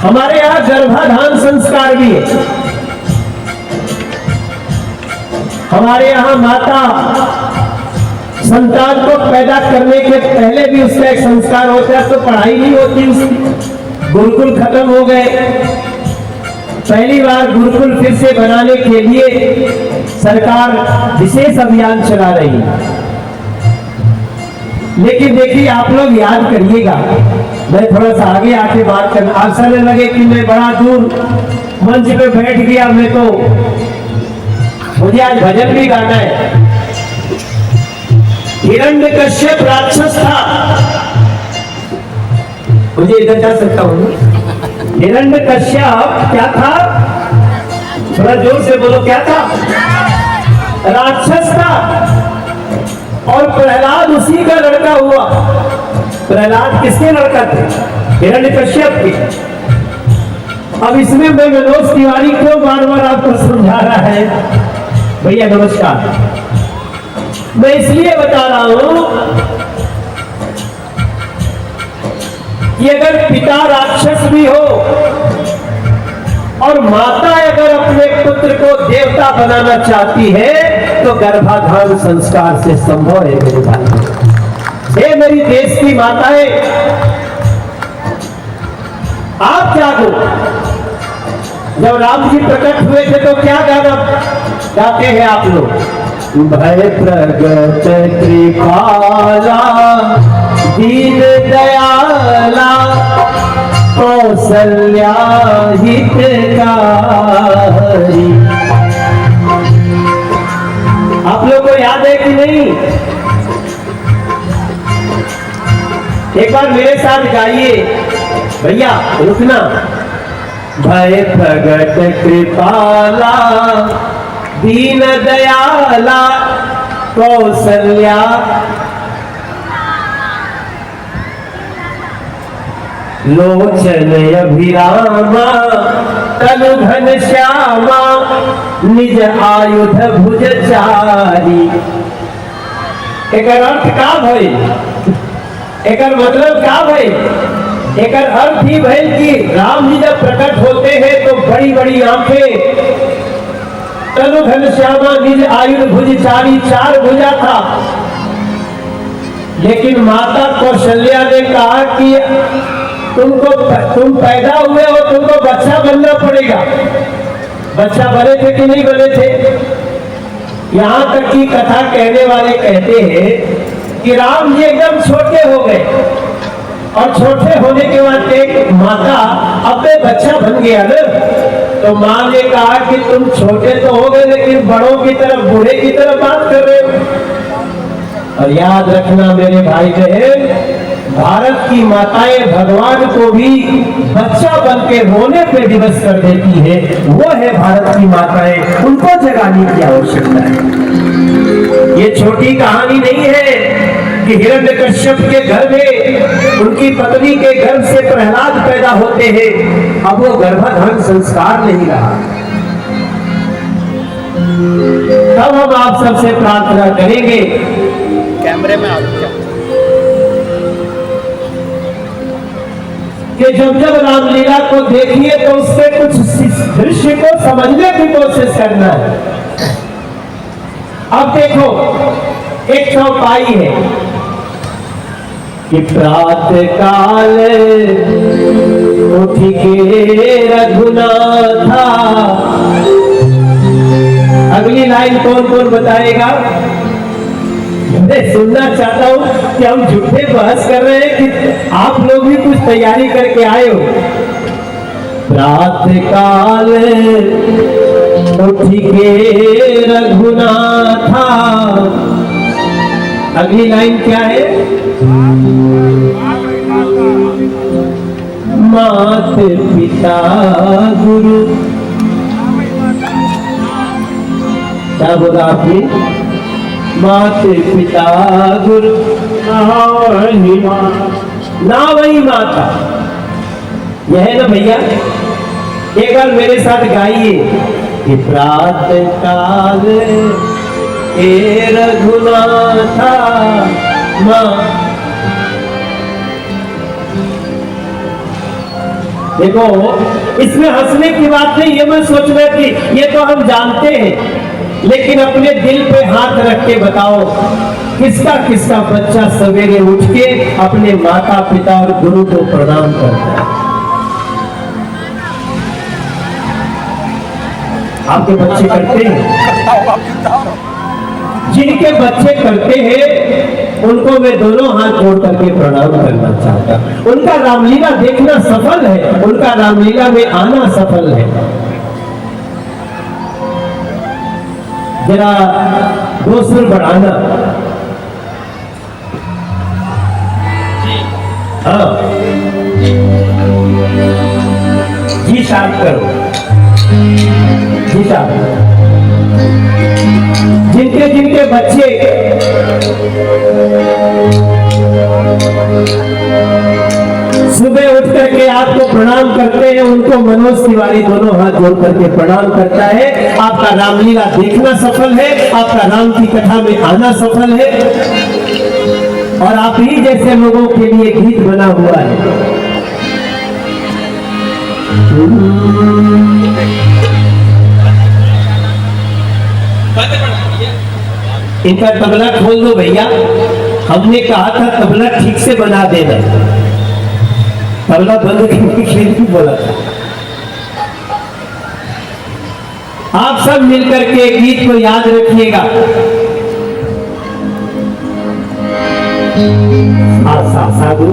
हमारे यहाँ गर्भाधान संस्कार भी है। हमारे यहाँ माता संतान को पैदा करने के पहले भी उसका एक संस्कार होता है, तो पढ़ाई नहीं होती उसकी। गुरुकुल खत्म हो गए, पहली बार गुरुकुल फिर से बनाने के लिए सरकार विशेष अभियान चला रही है। लेकिन देखिए, आप लोग याद करिएगा, मैं थोड़ा सा आगे आके बात करना, ऐसा न लगे कि मैं बड़ा दूर मंच पे बैठ गया, मैं तो मुझे आज भजन भी गाना है। हिरण्यकश्यप राक्षस था, मुझे इधर जा सकता हूँ। हिरण्यकश्यप क्या था? थोड़ा जोर से बोलो, क्या था? राक्षस था। और प्रहलाद उसी का लड़का हुआ। प्रहलाद किसके लड़का थे? हिरण्यकश्यप के। अब इसमें मैं मनोज तिवारी क्यों बार बार आपको समझा रहा है? भैया नमस्कार, मैं इसलिए बता रहा हूं कि अगर पिता राक्षस भी हो और माता अगर अपने पुत्र को देवता बनाना चाहती है तो गर्भाधान संस्कार से संभव है मेरे भाई। हे मेरी देश की माताएं, आप जागो। जब राम जी प्रकट हुए थे तो क्या गाना गाते हैं आप लोग? भय प्रगट कृपाला दीन दयाला कौशल्या हितकारी। आप लोग को याद है कि नहीं? एक बार मेरे साथ गाइए भैया, रुकना। भय प्रगट कृपाला दीन दयाला कौशल्या लोचन अभिरामा तनु घन श्यामा निज आयुध भुज चारी। एक अर्थ का भई, एक मतलब का भई? एक अर्थ ही भई कि राम जी जब प्रकट होते हैं तो बड़ी बड़ी आंखें, तनु घन श्यामा निज आयुध भुज चारी, चार भुजा था। लेकिन माता कौशल्या ने कहा कि तुम पैदा हुए हो, तुमको बच्चा बनना पड़ेगा। बच्चा बने थे कि नहीं बने थे? यहाँ तक की कथा कहने वाले कहते हैं कि राम जी एकदम छोटे हो गए और छोटे होने के बाद एक माता अपने बच्चा बन गया ना, तो माँ ने कहा कि तुम छोटे तो हो गए लेकिन बड़ों की तरफ, बूढ़े की तरफ बात कर रहे हो। और याद रखना मेरे भाई बहन, भारत की माताएं भगवान को भी बच्चा बन के रोने पे विवश कर देती है, वो है भारत की माताएं, उनको जगाने की आवश्यकता है। ये छोटी कहानी नहीं है कि हिरण्यकश्यप के घर में उनकी पत्नी के गर्भ से प्रहलाद पैदा होते हैं, अब वो गर्भाधान संस्कार नहीं रहा। तब हम आप सबसे प्रार्थना करेंगे कैमरे में आप कि जब जब रामलीला को देखिए तो उससे कुछ दृश्य को समझने की कोशिश करना है। अब देखो, एक चौपाई है कि प्रातः काल उठ के रघुनाथा। अगली लाइन कौन कौन बताएगा? मैं सुनना चाहता हूं कि हम झूठे बहस कर रहे हैं कि आप लोग भी कुछ तैयारी करके आए हो। प्रातः काल उठ के रघुनाथा। अगली लाइन क्या है? मात पिता गुरु। क्या बोला आपने? मात पिता गुरु ना वही माता। यह है ना भैया? एक बार मेरे साथ गाइए कि प्रातः काल ए रघुनाथा माँ। देखो, इसमें हंसने की बात नहीं, ये मैं सोच रहा थी ये तो हम जानते हैं, लेकिन अपने दिल पे हाथ रख के बताओ, किसका किसका बच्चा सवेरे उठ के अपने माता पिता और गुरु को प्रणाम करता है? आपके बच्चे करते हैं? जिनके बच्चे करते हैं उनको मैं दोनों हाथ जोड़ करके प्रणाम करना चाहता हूं। उनका रामलीला देखना सफल है, उनका रामलीला में आना सफल है। जरा दो सुर बढ़ाना। हाँ, जी शार्प करो, जी शार्प। जिनके जिनके बच्चे सुबह उठ करके आपको प्रणाम करते हैं, उनको मनोज तिवारी दोनों हाथ जोड़ करके प्रणाम करता है। आपका रामलीला देखना सफल है, आपका राम की कथा में आना सफल है, और आप ही जैसे लोगों के लिए गीत बना हुआ है। इनका तबला खोल दो भैया, हमने कहा था तबला ठीक से बना देना, तबला बंद करने के लिए बोला था। आप सब मिलकर के गीत को याद रखिएगा। साधु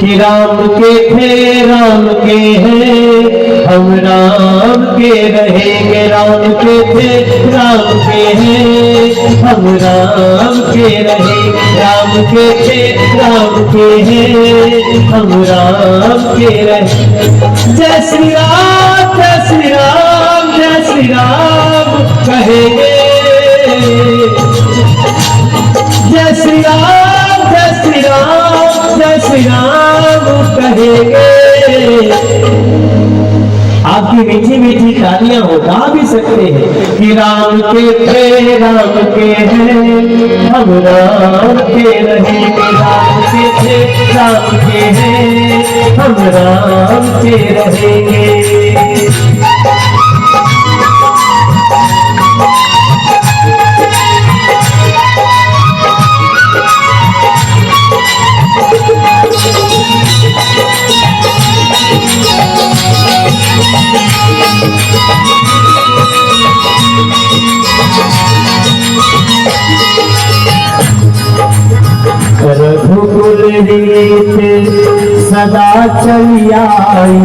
कि राम के थे राम के हैं, हम राम के रहेंगे। राम के थे राम के हैं, हम राम के रहेंगे। राम के थे राम के हैं, हम राम के रहेंगे। जय श्री राम, जय श्री राम, जय श्री राम कहेंगे। जय श्री राम, जय श्री राम, जय श्री राम कहेंगे। आपकी मीठी मीठी तालियां हो, गा भी सकते हैं कि राम के थे राम के हैं, हम राम के रहेंगे। राम के थे राम के हैं, हम राम के रहेंगे। रघुकुल रीत सदा चली आई,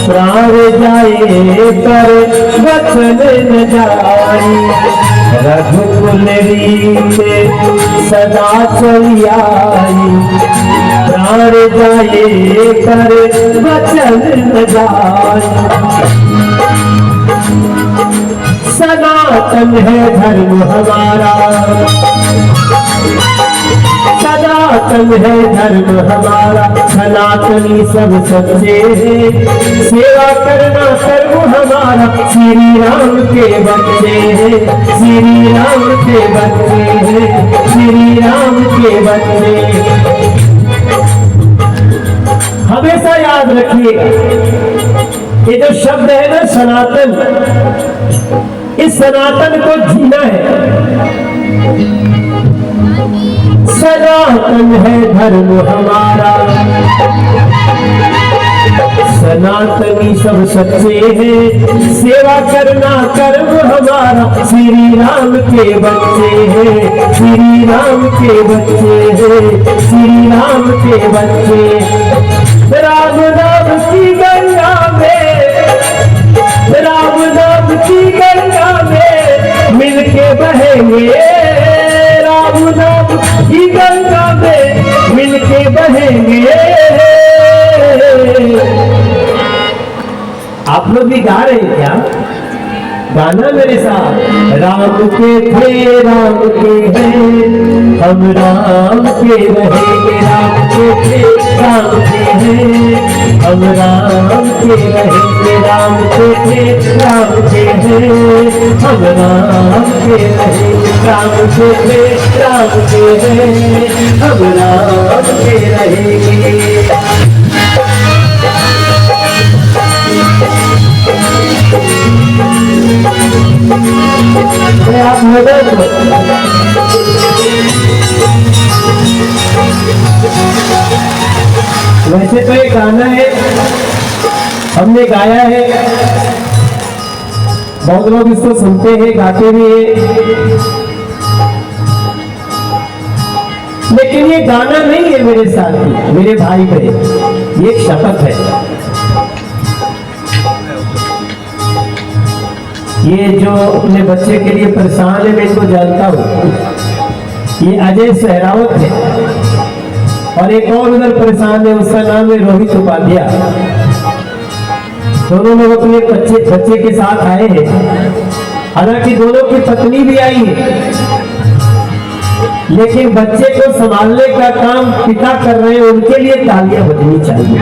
प्राण जाए पर वचन न जाई। रघुकुल रीते सदा चली आई, प्राण जाए पर वचन न जाए। सनातन है धर्म हमारा, सनातन है धर्म हमारा, सनातनी सब सच्चे हैं, सेवा करना कर्म हमारा। श्री राम के बच्चे हैं, श्री राम के बच्चे हैं, श्री राम के बच्चे। हमेशा याद रखिएगा ये जो शब्द है ना सनातन, इस सनातन को जीना है। सनातन है धर्म हमारा, सनातनी सब सच्चे हैं, सेवा करना कर्म हमारा। श्री राम के बच्चे हैं, श्री राम के बच्चे हैं, श्री राम के बच्चे। राम नाम की गंगा में, राम नाम की गंगा में मिलके बहेंगे, राम नाम की गंगा में मिलके बहेंगे। आप लोग भी गा रहे हैं क्या? गाना मेरे साथ। राम के थे राम के हैं, हम राम के रहेंगे। राम के थे राम के हैं, हम राम के रहेंगे। राम के थे राम के हैं, हम राम के रहेंगे। राम के थे राम के हैं, हम राम के रहेंगे। आप मदद वैसे तो एक गाना है, हमने गाया है, बहुत लोग इसको सुनते हैं, गाते भी हैं, लेकिन ये गाना नहीं है मेरे साथी, मेरे भाई बहन, ये एक शपथ है। ये जो अपने बच्चे के लिए परेशान है, मैं इसको जानता हूँ, ये अजय सहरावत है, और एक और उधर परेशान है, उसका नाम है रोहित उपाध्याय। दोनों लोग अपने बच्चे के साथ आए हैं, हालांकि दोनों की पत्नी भी आई है, लेकिन बच्चे को संभालने का काम पिता कर रहे हैं, उनके लिए तालियां बजनी चाहिए।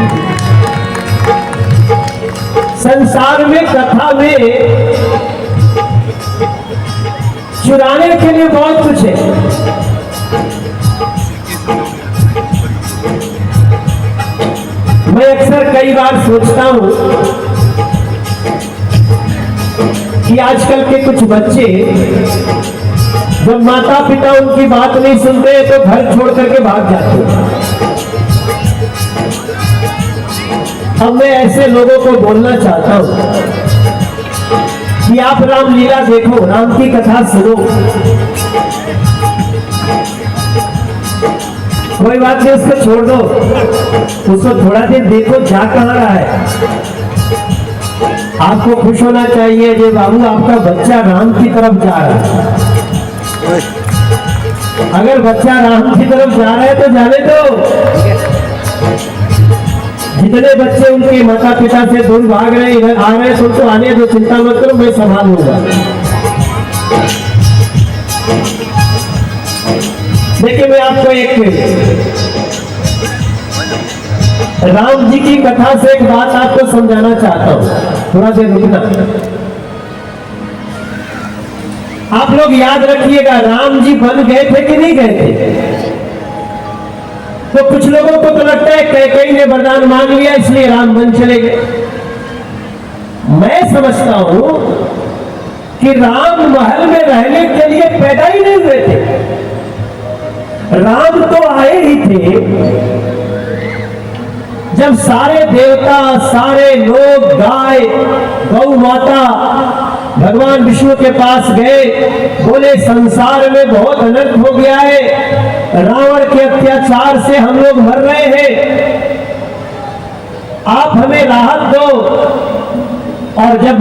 संसार में कथा में चुराने के लिए बहुत कुछ है, मैं अक्सर कई बार सोचता हूं कि आजकल के कुछ बच्चे जब माता पिता उनकी बात नहीं सुनते तो घर छोड़ करके भाग जाते हैं। अब मैं ऐसे लोगों को बोलना चाहता हूं कि आप रामलीला देखो, राम की कथा सुनो, कोई बात नहीं, उसको छोड़ दो, उसको थोड़ा दिन देखो जा कहाँ रहा है। आपको खुश होना चाहिए जे बाबू आपका बच्चा राम की तरफ जा रहा है। अगर बच्चा राम की तरफ जा रहा है तो जाने दो। जितने बच्चे उनके माता पिता से दूर भाग रहे, इधर आ रहे, तो उनको आने दो, चिंता मत करो, मैं संभाल लूंगा। देखिए मैं आपको एक राम जी की कथा से एक बात आपको समझाना चाहता हूं, थोड़ा देर रुकना। आप लोग याद रखिएगा, राम जी बन गए थे कि नहीं गए थे? तो कुछ लोगों को तो लगता है कैकेयी ने वरदान मांग लिया इसलिए राम बन चले गए। मैं समझता हूं कि राम महल में रहने के लिए पैदा ही नहीं हुए थे। राम तो आए ही थे जब सारे देवता, सारे लोग, गाय, गौ माता भगवान विष्णु के पास गए, बोले संसार में बहुत अनर्थ हो गया है, रावण के अत्याचार से हम लोग मर रहे हैं, आप हमें राहत दो। और जब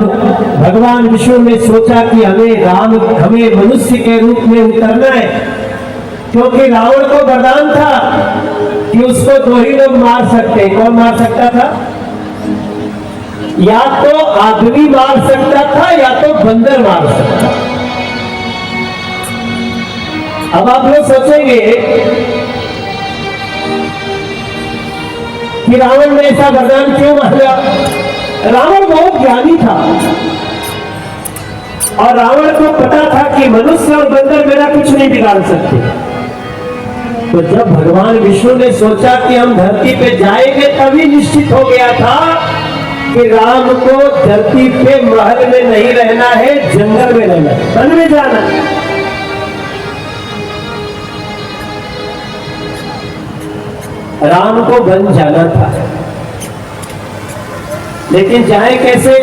भगवान विष्णु ने सोचा कि हमें मनुष्य के रूप में उतरना है, क्योंकि रावण को वरदान था कि उसको दो ही लोग मार सकते। कौन मार सकता था? या तो आदमी मार सकता था या तो बंदर मार सकता। अब आप लोग सोचेंगे कि रावण ने ऐसा वरदान क्यों मांगा? रावण बहुत ज्ञानी था और रावण को पता था कि मनुष्य और बंदर मेरा कुछ नहीं बिगाड़ सकते। तो जब भगवान विष्णु ने सोचा कि हम धरती पे जाएंगे, तभी निश्चित हो गया था कि राम को धरती पे महल में नहीं रहना है, जंगल में रहना है, वन में जाना है। राम को वन जाना था, लेकिन जाए कैसे?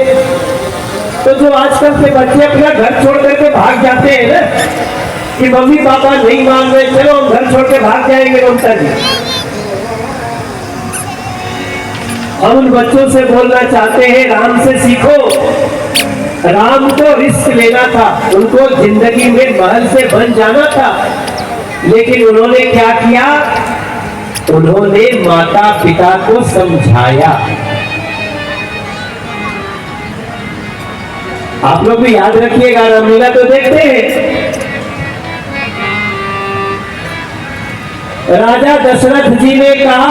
तो जो आजकल के बच्चे अपना घर छोड़ करके भाग जाते हैं ना, कि मम्मी पापा नहीं मान रहे, चलो हम घर छोड़ के भाग जाएंगे ममता जी। हम उन बच्चों से बोलना चाहते हैं, राम से सीखो। राम को रिस्क लेना था, उनको जिंदगी में महल से बन जाना था, लेकिन उन्होंने क्या किया? उन्होंने माता पिता को समझाया। आप लोग भी याद रखिएगा, रामलीला तो देखते हैं। राजा दशरथ जी ने कहा,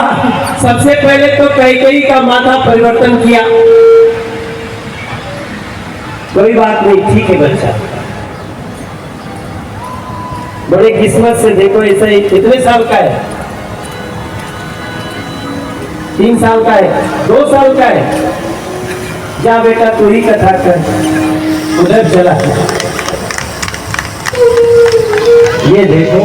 सबसे पहले तो कैकेयी का माथा परिवर्तन किया। कोई बात नहीं, ठीक है बच्चा, बड़ी किस्मत से देखो, ऐसा ही कितने साल का है? 3 साल का है, 2 साल का है। जा बेटा तू ही कथा कर, उधर चला। ये देखो,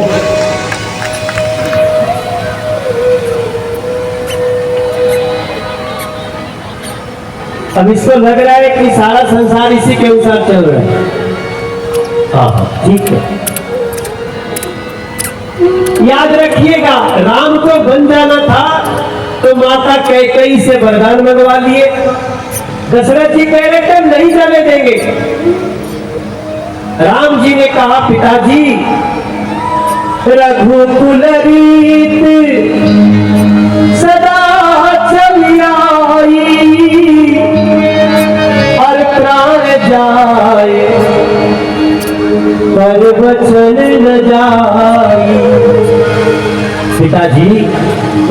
अब इसको लग रहा है कि सारा संसार इसी के अनुसार चल रहा है। हाँ ठीक है, याद रखिएगा, राम को बन जाना था तो माता कैकेयी से वरदान मंगवा लिए। दशरथ जी कह रहे थे नहीं जाने देंगे। राम जी ने कहा, पिताजी रघुकुल रीत सदा चली आई, और प्राण जाए पर वचन न जाई। पिताजी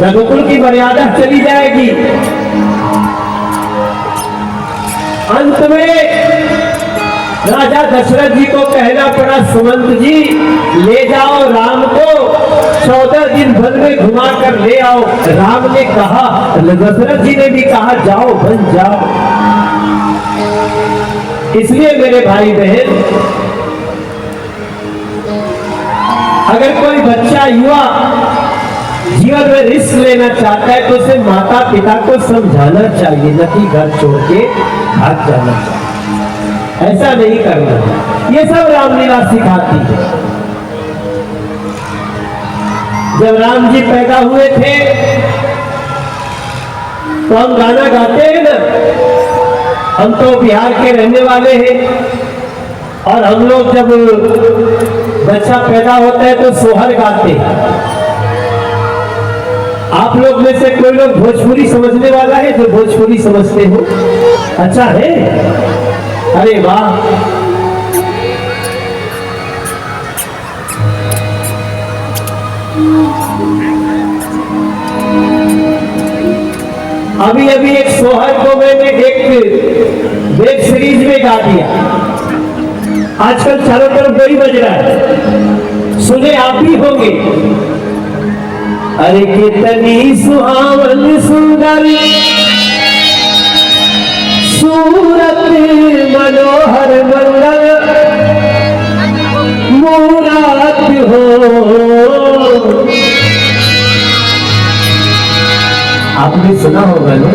रघुकुल की मर्यादा चली जाएगी। अंत में राजा दशरथ जी को कहना पड़ा, सुमंत जी ले जाओ राम को, 14 दिन वन में घुमा कर ले आओ। राम ने कहा, दशरथ जी ने भी कहा, जाओ बन जाओ। इसलिए मेरे भाई बहन, अगर कोई बच्चा युवा जीवन में रिस्क लेना चाहता है तो उसे माता पिता को समझाना चाहिए, न कि घर छोड़ के भाग जाना चाहिए। ऐसा नहीं करना। ये सब रामलीला सिखाती है। जब राम जी पैदा हुए थे तो हम गाना गाते हैं ना, हम तो बिहार के रहने वाले हैं, और हम लोग जब बच्चा पैदा होता है तो सोहर गाते हैं। आप लोग में से कोई लोग भोजपुरी समझने वाला है जो भोजपुरी समझते हो? अच्छा है, अरे वाह। अभी अभी एक सोहर को मैंने एक वेब सीरीज में गा दिया, आजकल चारों तरफ वही बज रहा है, सुने आप भी होंगे। अरे कितनी सुहावन सुंदर सूरत मनोहर मंगल मूरत हो। आपने सुना होगा ना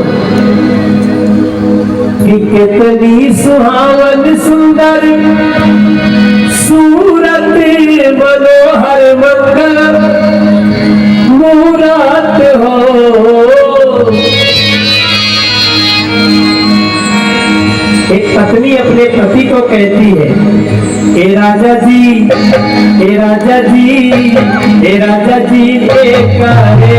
कि कितनी सुहावन सुंदर सूरत मनोहर मंगल मूरत हो। एक को कहती है, ए राजा जी, ए राजा जी, ए राजा जी करे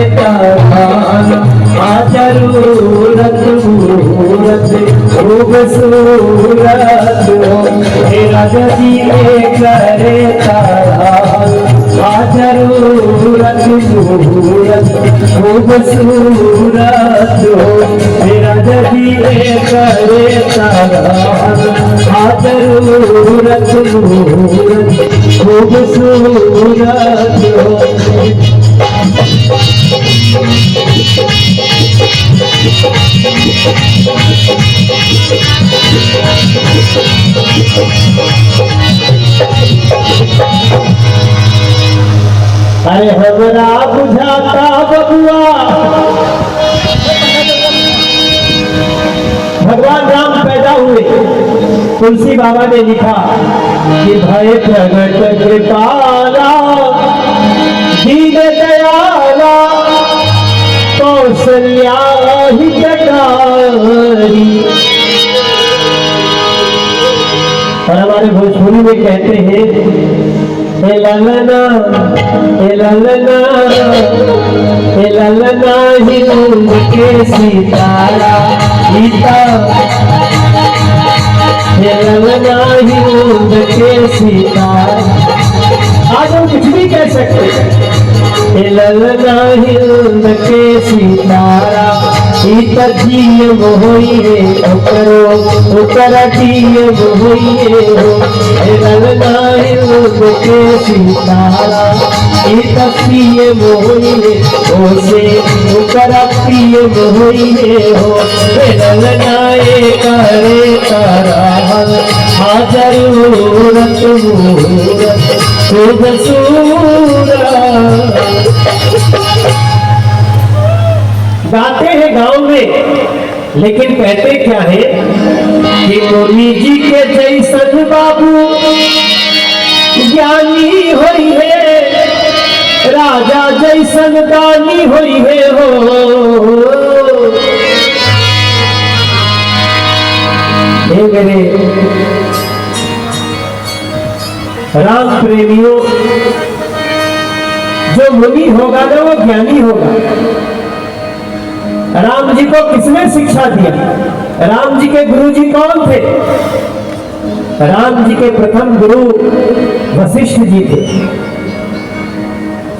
जरूरत मूरत खूबसूरत हो। हे राजा जी करे जरूरत मूरत खूबसूरत हो। हे राजा जी करे जरूरत मूरत खूबसूरत हो। अरे हमरा बुझाता बबुआ, भगवान राम पैदा हुए, तुलसी बाबा ने लिखा कि भय प्रगट कृपाला दीन दयाला कौशल्या हितकारी। और हमारे भोजपुरी में कहते हैं, हे ललना, हे ललना, हे ललना हिंद के सितारा गीता, हे ललना हिंद के सितारा। आज हम कुछ भी कह सकते हैं, हे ललना हिंद के सितारा जीय होई है ओकरो ओकर जीय होई है हो। हे ललना हिंद के सितारा प्रिय होई है ओसे ओकर प्रिय होई है हो। हे ललना करे तारा जरूरत मूरत खूबसूरत। गाते हैं गांव में, लेकिन कहते क्या है कि मोदी जी के जैसन बाबू ज्ञानी होई है, राजा जैसन दानी होई है हो। हे मेरे राम प्रेमियों, जो मुनि होगा ना वो ज्ञानी होगा। राम जी को किसने शिक्षा दिया? राम जी के गुरु जी कौन थे? राम जी के प्रथम गुरु वशिष्ठ जी थे।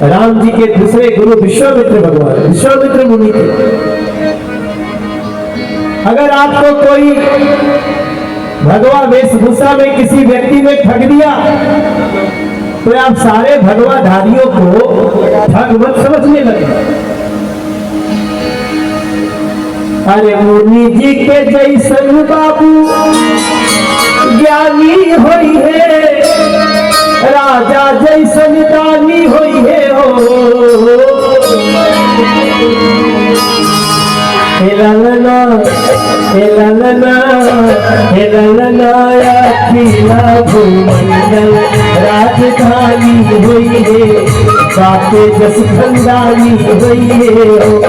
राम जी के दूसरे गुरु विश्वामित्र भगवान विश्वामित्र मुनि थे। अगर आपको कोई भगवा वेशभूषा में किसी व्यक्ति ने ठग दिया तो आप सारे भगवाधारियों को ठग मत समझने लगे। अरे मुनि जी के जैसन बाबू ज्ञानी होई है, राजा जैसन दानी होई है हो। हे ललना, हे ललना, हे ललना अखिला भूमंडल राजधानी होई है, बापे जस खंडानी होई है हो।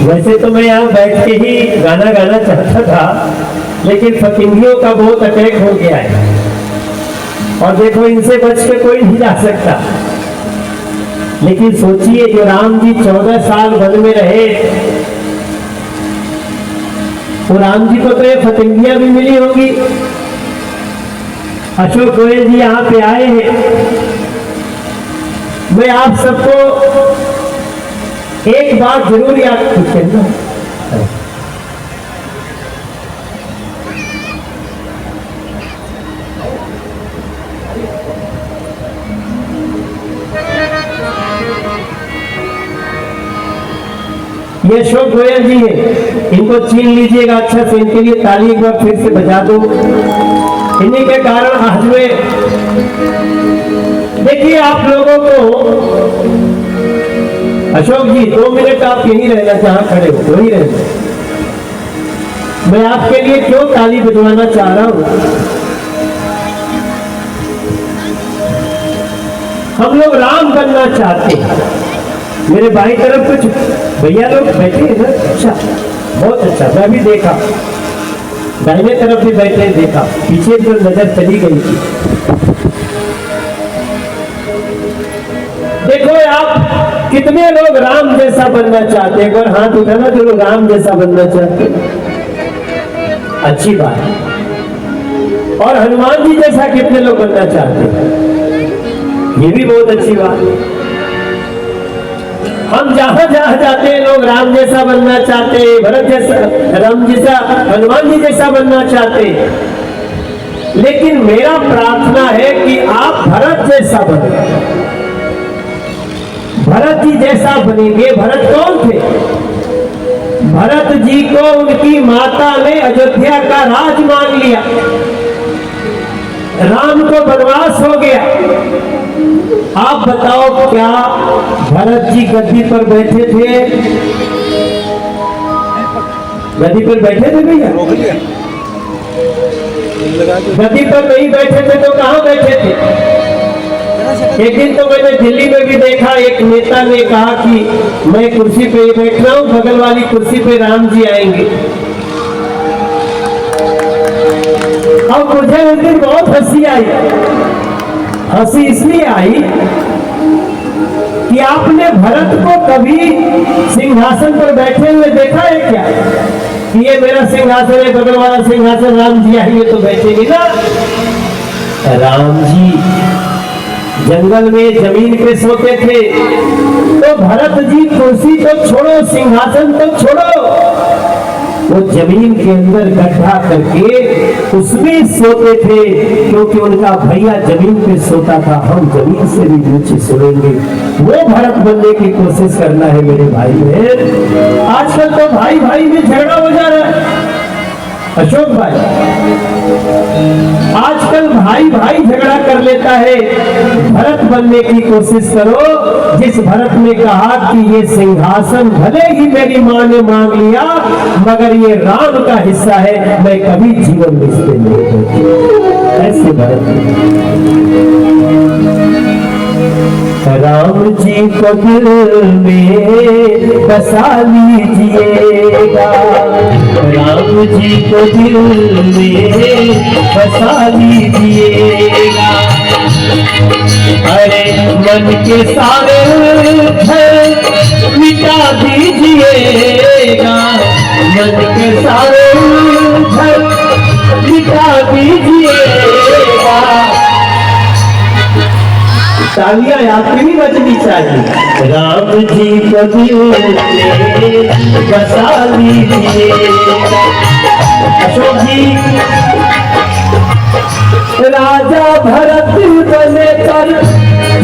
वैसे तो मैं यहाँ बैठ के ही गाना गाना चाहता था, लेकिन फतिंगियों का बहुत अटैक हो गया है और देखो इनसे बच के कोई नहीं जा सकता। लेकिन सोचिए, जो राम जी 14 साल वन में रहे, वो राम जी को तो ये फतिंगियां भी मिली होंगी। अशोक गोयल जी यहाँ पे आए हैं। मैं आप सबको एक बात जरूर याद करना, ये अशोक गोयल जी है, इनको छीन लीजिएगा अच्छा से। इनके लिए ताली एक बार फिर से बजा दो। इन्हीं के कारण आज में देखिए आप लोगों को अशोक जी 2 मिनट आप यहीं रहना, जहां खड़े हो वहीं रहना। मैं आपके लिए क्यों ताली बजवाना चाह रहा हूं, हम लोग राम बनना चाहते हैं। मेरे बाई तरफ कुछ भैया लोग बैठे हैं ना, अच्छा बहुत अच्छा, मैं भी देखा, दाहिने तरफ भी बैठे देखा, पीछे तो नजर चली गई थी। देखो आप कितने लोग राम जैसा बनना चाहते हैं, अगर हाथ उठाना जो लोग राम जैसा बनना चाहते हैं, अच्छी बात है। और हनुमान जी जैसा कितने लोग बनना चाहते हैं, ये भी बहुत अच्छी बात है। हम जहां जहां जाते हैं लोग राम जैसा बनना चाहते हैं, भरत जैसा, राम जैसा, हनुमान जी जैसा बनना चाहते हैं। लेकिन मेरा प्रार्थना है कि आप भरत जैसा बने, भरत जी जैसा बनेंगे। भरत कौन थे? भरत जी को उनकी माता ने अयोध्या का राज मान लिया, राम को वनवास हो गया। आप बताओ क्या भरत जी गद्दी पर बैठे थे? गद्दी पर बैठे थे भैया? गद्दी पर नहीं बैठे थे तो कहां बैठे थे? एक दिन तो मैंने दिल्ली में भी देखा, एक नेता ने कहा कि मैं कुर्सी पे ही बैठ रहा हूं, बगल वाली कुर्सी पे राम जी आएंगे। अब मुझे उस दिन बहुत हंसी आई। हंसी इसलिए आई कि आपने भरत को कभी सिंहासन पर बैठे हुए देखा है क्या? कि ये मेरा सिंहासन है, बगल वाला सिंहासन राम जी आएंगे तो बैठेंगे ना। राम जी जंगल में जमीन पे सोते थे, तो भरत जी कुर्सी तो छोड़ो, सिंहासन तो छोड़ो, वो जमीन के अंदर गड्ढा करके उसमें सोते थे, क्योंकि उनका भैया जमीन पे सोता था, हम जमीन से भी नीचे सोएंगे। वो भरत बनने की कोशिश करना है मेरे भाई बहन। आजकल तो भाई भाई में झगड़ा हो जा रहा है। अशोक भाई, आजकल भाई भाई झगड़ा कर लेता है। भरत बनने की कोशिश करो, जिस भरत ने कहा कि ये सिंहासन भले ही मेरी मां ने मांग लिया, मगर ये राम का हिस्सा है, मैं कभी जीवन में इस पे नहीं बैठूंगा। ऐसे भरत राम जी को दिल में बसा लीजिएगा, राम जी को दिल में बसा लीजिएगा। अरे मन के सारे भय मिटा दीजिएगा, मन के सारे भय मिटा दीजिएगा। तालियां आपकी भी बजनी चाहिए। राम जी को दिल में बसा लीजिएगा। अशोक जी, राजा भरत बने कर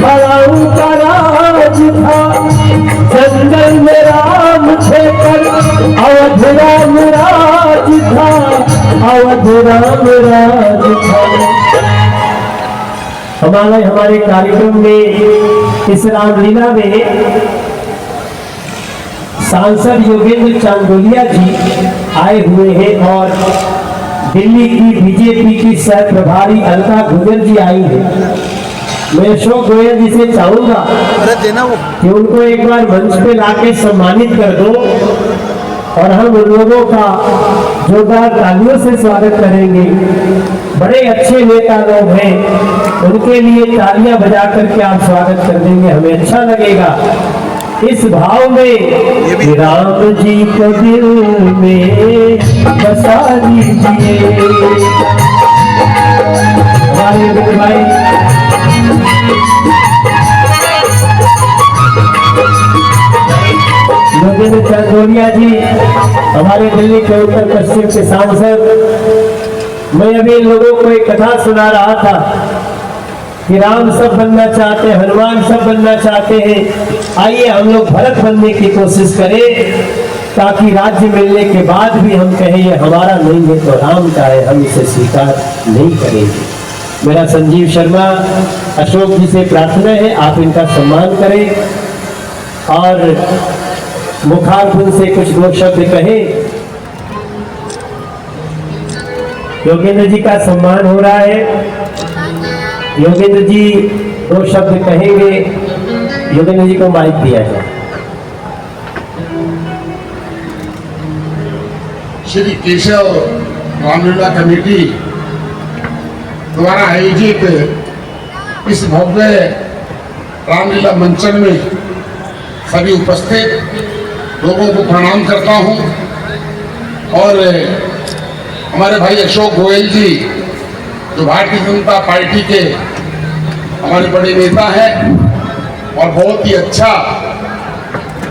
भराऊ का राज था, जंगल में राम थे कर अवध राम राज था, अवध राम राज था। हमारे कार्यक्रम में इस रामलीला में सांसद योगेंद्र चांदोलिया जी आए हुए हैं और दिल्ली की बीजेपी की सह प्रभारी अलका गुजर जी आई है। मैं अशोक गोयल जी से चाहूंगा कि उनको एक बार मंच पे लाके सम्मानित कर दो और हम उन लोगों का जोरदार तालियों से स्वागत करेंगे। बड़े अच्छे नेता लोग हैं, उनके लिए तालियां बजा करके आप स्वागत कर देंगे, हमें अच्छा लगेगा। इस भाव में राम जी को दिल में बसा लीजिए। हमारे मेरे भाई योगेंद्र चांदोलिया जी, हमारे दिल्ली के उत्तर पश्चिम के सांसद। मैं अभी इन लोगों को एक कथा सुना रहा था कि राम सब बनना चाहते हैं, हनुमान सब बनना चाहते हैं। आइए हम लोग भरत बनने की कोशिश करें, ताकि राज्य मिलने के बाद भी हम कहें ये हमारा नहीं है तो राम का है, हम इसे स्वीकार नहीं करेंगे। मेरा संजीव शर्मा अशोक जी से प्रार्थना है, आप इनका सम्मान करें। और मुखारबिंद से कुछ दो शब्द कहें। योगेंद्र जी का सम्मान हो रहा है। योगेंद्र जी दो शब्द कहेंगे। योगेंद्र जी को माइक दिया जाए। श्री केशव रामलीला कमेटी द्वारा आयोजित इस भव्य रामलीला मंचन में सभी उपस्थित लोगों को प्रणाम करता हूं और हमारे भाई अशोक गोयल जी जो भारतीय जनता पार्टी के हमारे बड़े नेता हैं और बहुत ही अच्छा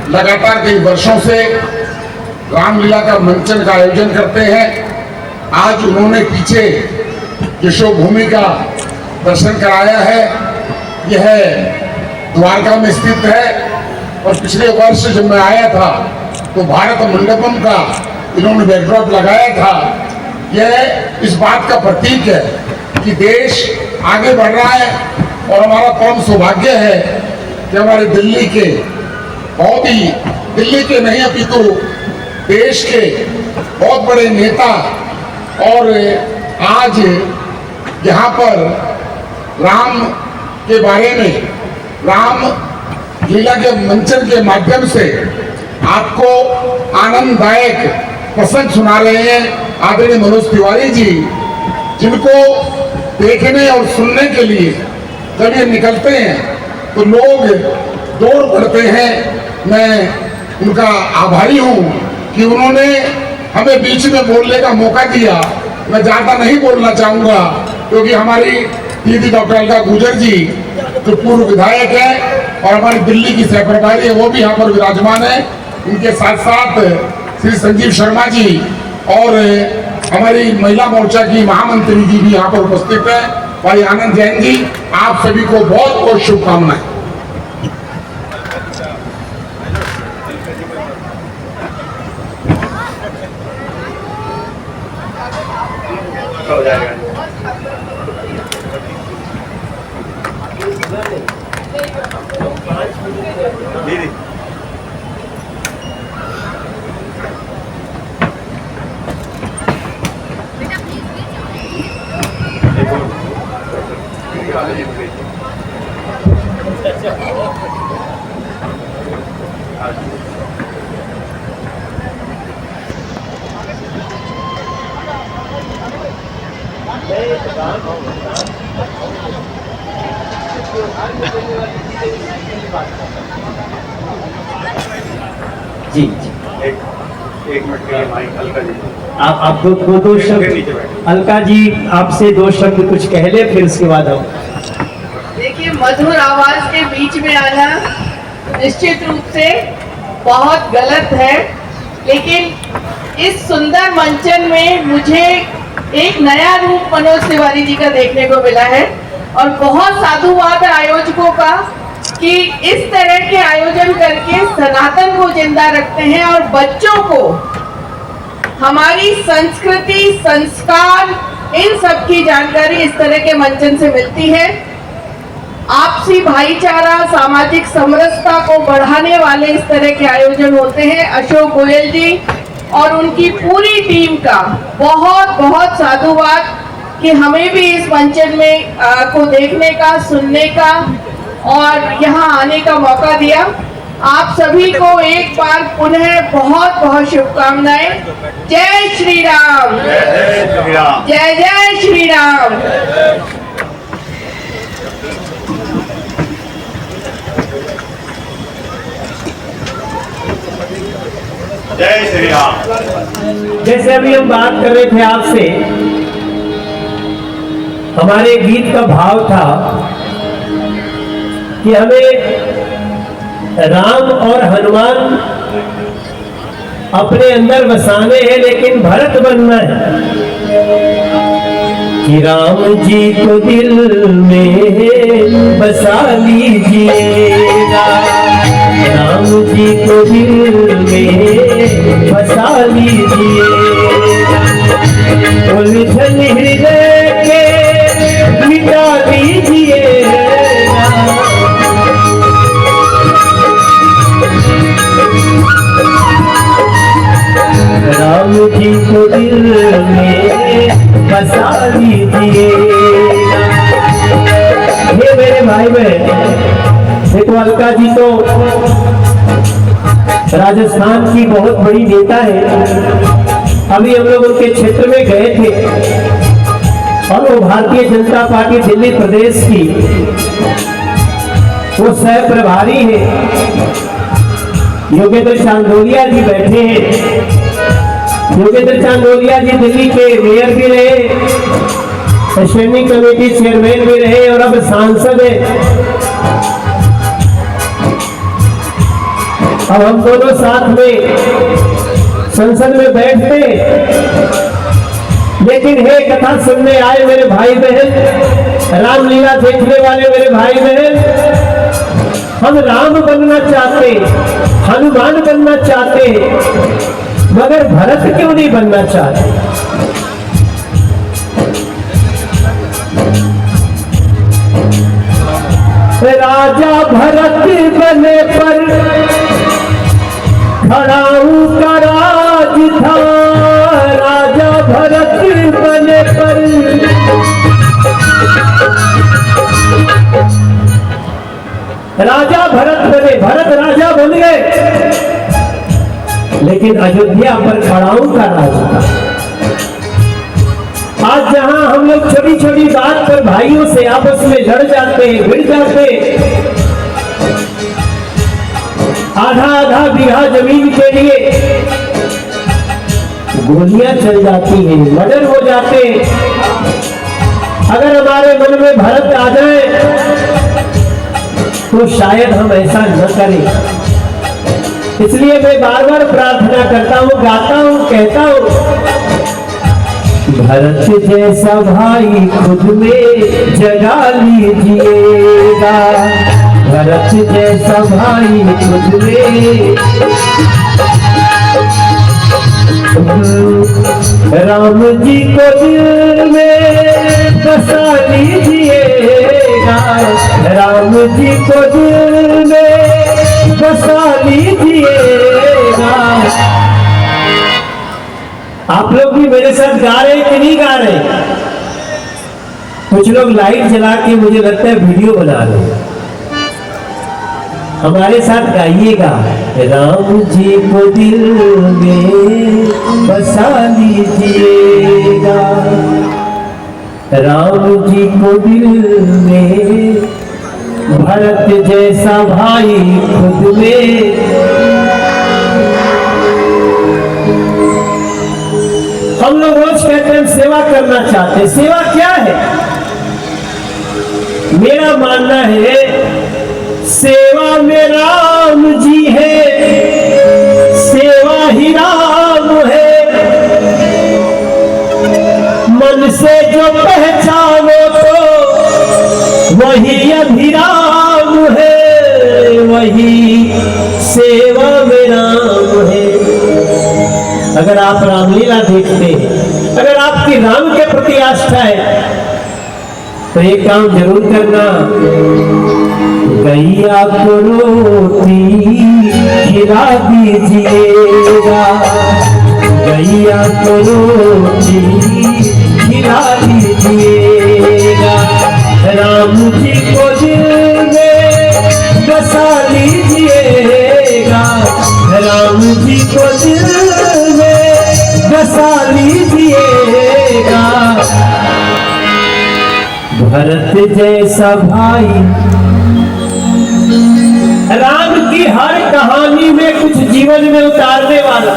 लगातार कई वर्षों से रामलीला का मंचन का आयोजन करते हैं। आज उन्होंने पीछे यशो भूमि का दर्शन कराया है। यह द्वारका में स्थित है और पिछले वर्ष जब मैं आया था तो भारत मंडपम का इन्होंने बैकड्रॉप लगाया था। यह इस बात का प्रतीक है कि देश आगे बढ़ रहा है और हमारा परम सौभाग्य है कि हमारे दिल्ली के बहुत ही दिल्ली के नहीं अपितु देश के बहुत बड़े नेता और आज यहाँ पर राम के बारे में राम लीला के मंचन के माध्यम से आपको आनंददायक प्रसंग सुना रहे हैं आदरणीय मनोज तिवारी जी, जिनको देखने और सुनने के लिए जब ये निकलते हैं तो लोग दौड़ पड़ते हैं। मैं उनका आभारी हूँ कि उन्होंने हमें बीच में बोलने का मौका दिया। मैं ज़्यादा नहीं बोलना चाहूँगा क्योंकि हमारी दीदी डॉक्टर अलका गुजर जी जो पूर्व विधायक है और हमारी दिल्ली की सेक्रेटरी है वो भी यहाँ पर विराजमान है। उनके साथ साथ श्री संजीव शर्मा जी और हमारी महिला मोर्चा की महामंत्री जी भी यहाँ पर उपस्थित है। भाई आनंद जैन जी, आप सभी को बहुत बहुत शुभकामनाएं। हो जाएगा। दीदी जी एक मिनट के लिए माइक अलका जी आप दो शब्द अलका जी आपसे दो शब्द कुछ कह ले, फिर उसके बाद हम। देखिए, मधुर आवाज के बीच में आना निश्चित रूप से बहुत गलत है, लेकिन इस सुंदर मंचन में मुझे एक नया रूप मनोज तिवारी जी का देखने को मिला है और बहुत साधुवाद आयोजकों का कि इस तरह के आयोजन करके सनातन को जिंदा रखते हैं और बच्चों को हमारी संस्कृति, संस्कार, इन सब की जानकारी इस तरह के मंचन से मिलती है। आपसी भाईचारा, सामाजिक समरसता को बढ़ाने वाले इस तरह के आयोजन होते हैं। अशोक गोयल जी और उनकी पूरी टीम का बहुत बहुत साधुवाद कि हमें भी इस मंचन में को देखने का, सुनने का और यहाँ आने का मौका दिया। आप सभी को एक बार पुनः बहुत बहुत शुभकामनाएं। जय श्री राम, जय जय श्री राम। जय श्री राम। जैसे अभी हम बात कर रहे थे आपसे, हमारे गीत का भाव था कि हमें राम और हनुमान अपने अंदर बसाने हैं, लेकिन भरत बनना है कि राम जी को दिल में बसा लीजिएगा, राम जी को दिल में बसा लीजिएगा, उलझन हृदय के मिटा दीजिएगा, बसा लीजिएगा। ये मेरे भाई बहन, देखो अलका जी तो राजस्थान की बहुत बड़ी नेता है। अभी हम लोग उनके क्षेत्र में गए थे और वो भारतीय जनता पार्टी दिल्ली प्रदेश की वो सह प्रभारी है। योगेंद्र चांदोलिया जी बैठे हैं। योगेंद्र चांदोलिया जी दिल्ली के मेयर भी रहे, स्टैंडिंग कमेटी चेयरमैन भी रहे और अब सांसद है। अब हम दोनों साथ में संसद में बैठते, लेकिन हे कथा सुनने आए मेरे भाई बहन, रामलीला देखने वाले मेरे भाई बहन, हम राम बनना चाहते, हनुमान बनना चाहते, मगर भरत क्यों नहीं बनना चाहते? राजा भरत बने पर खड़ाऊ का राज था। राजा भरत बने पर राजा भरत बने, भरत राजा बन गए, लेकिन अयोध्या पर खड़ाऊ का राज था। आज जहां हम लोग छोटी छोटी बात पर भाइयों से आपस में लड़ जाते हैं, भिड़ जाते हैं, आधा आधा बीघा जमीन के लिए गोलियां चल जाती हैं, मर्डर हो जाते हैं। अगर हमारे मन में भरत आ जाए तो शायद हम ऐसा न करें। इसलिए मैं बार बार प्रार्थना करता हूं, गाता हूं, कहता हूं, भरत जैसा भाई खुद में जगा लीजिएगा। भरत जैसा भाई खुद में, राम जी को दिल में बसा लीजिएगा। राम जी को दिल में बसा लीजिएगा। आप लोग भी मेरे साथ गा रहे कि नहीं गा रहे? कुछ लोग लाइट जला के मुझे लगता है वीडियो बना रहे। हमारे साथ गाइएगा, राम जी को दिल में बसा लीजिएगा। राम जी को दिल में, भरत जैसा भाई खुद में। हम लोग रोज कहते हैं सेवा करना चाहते हैं। सेवा क्या है? मेरा मानना है सेवा में राम जी है, सेवा ही राम है। मन से जो पहचानो तो वही अभिराम है, वही सेवा में राम है। अगर आप रामलीला देखते हैं, अगर आपकी राम के प्रति आस्था है, तो एक काम जरूर करना, गैया को रोटी खिला दीजिएगा। गैया को रोटी खिला दीजिएगा। राम जी को दिल में बसा लीजिएगा। राम जी को दिल में बसा लीजिएगा। भरत जैसा भाई, राम की हर कहानी में कुछ जीवन में उतारने वाला।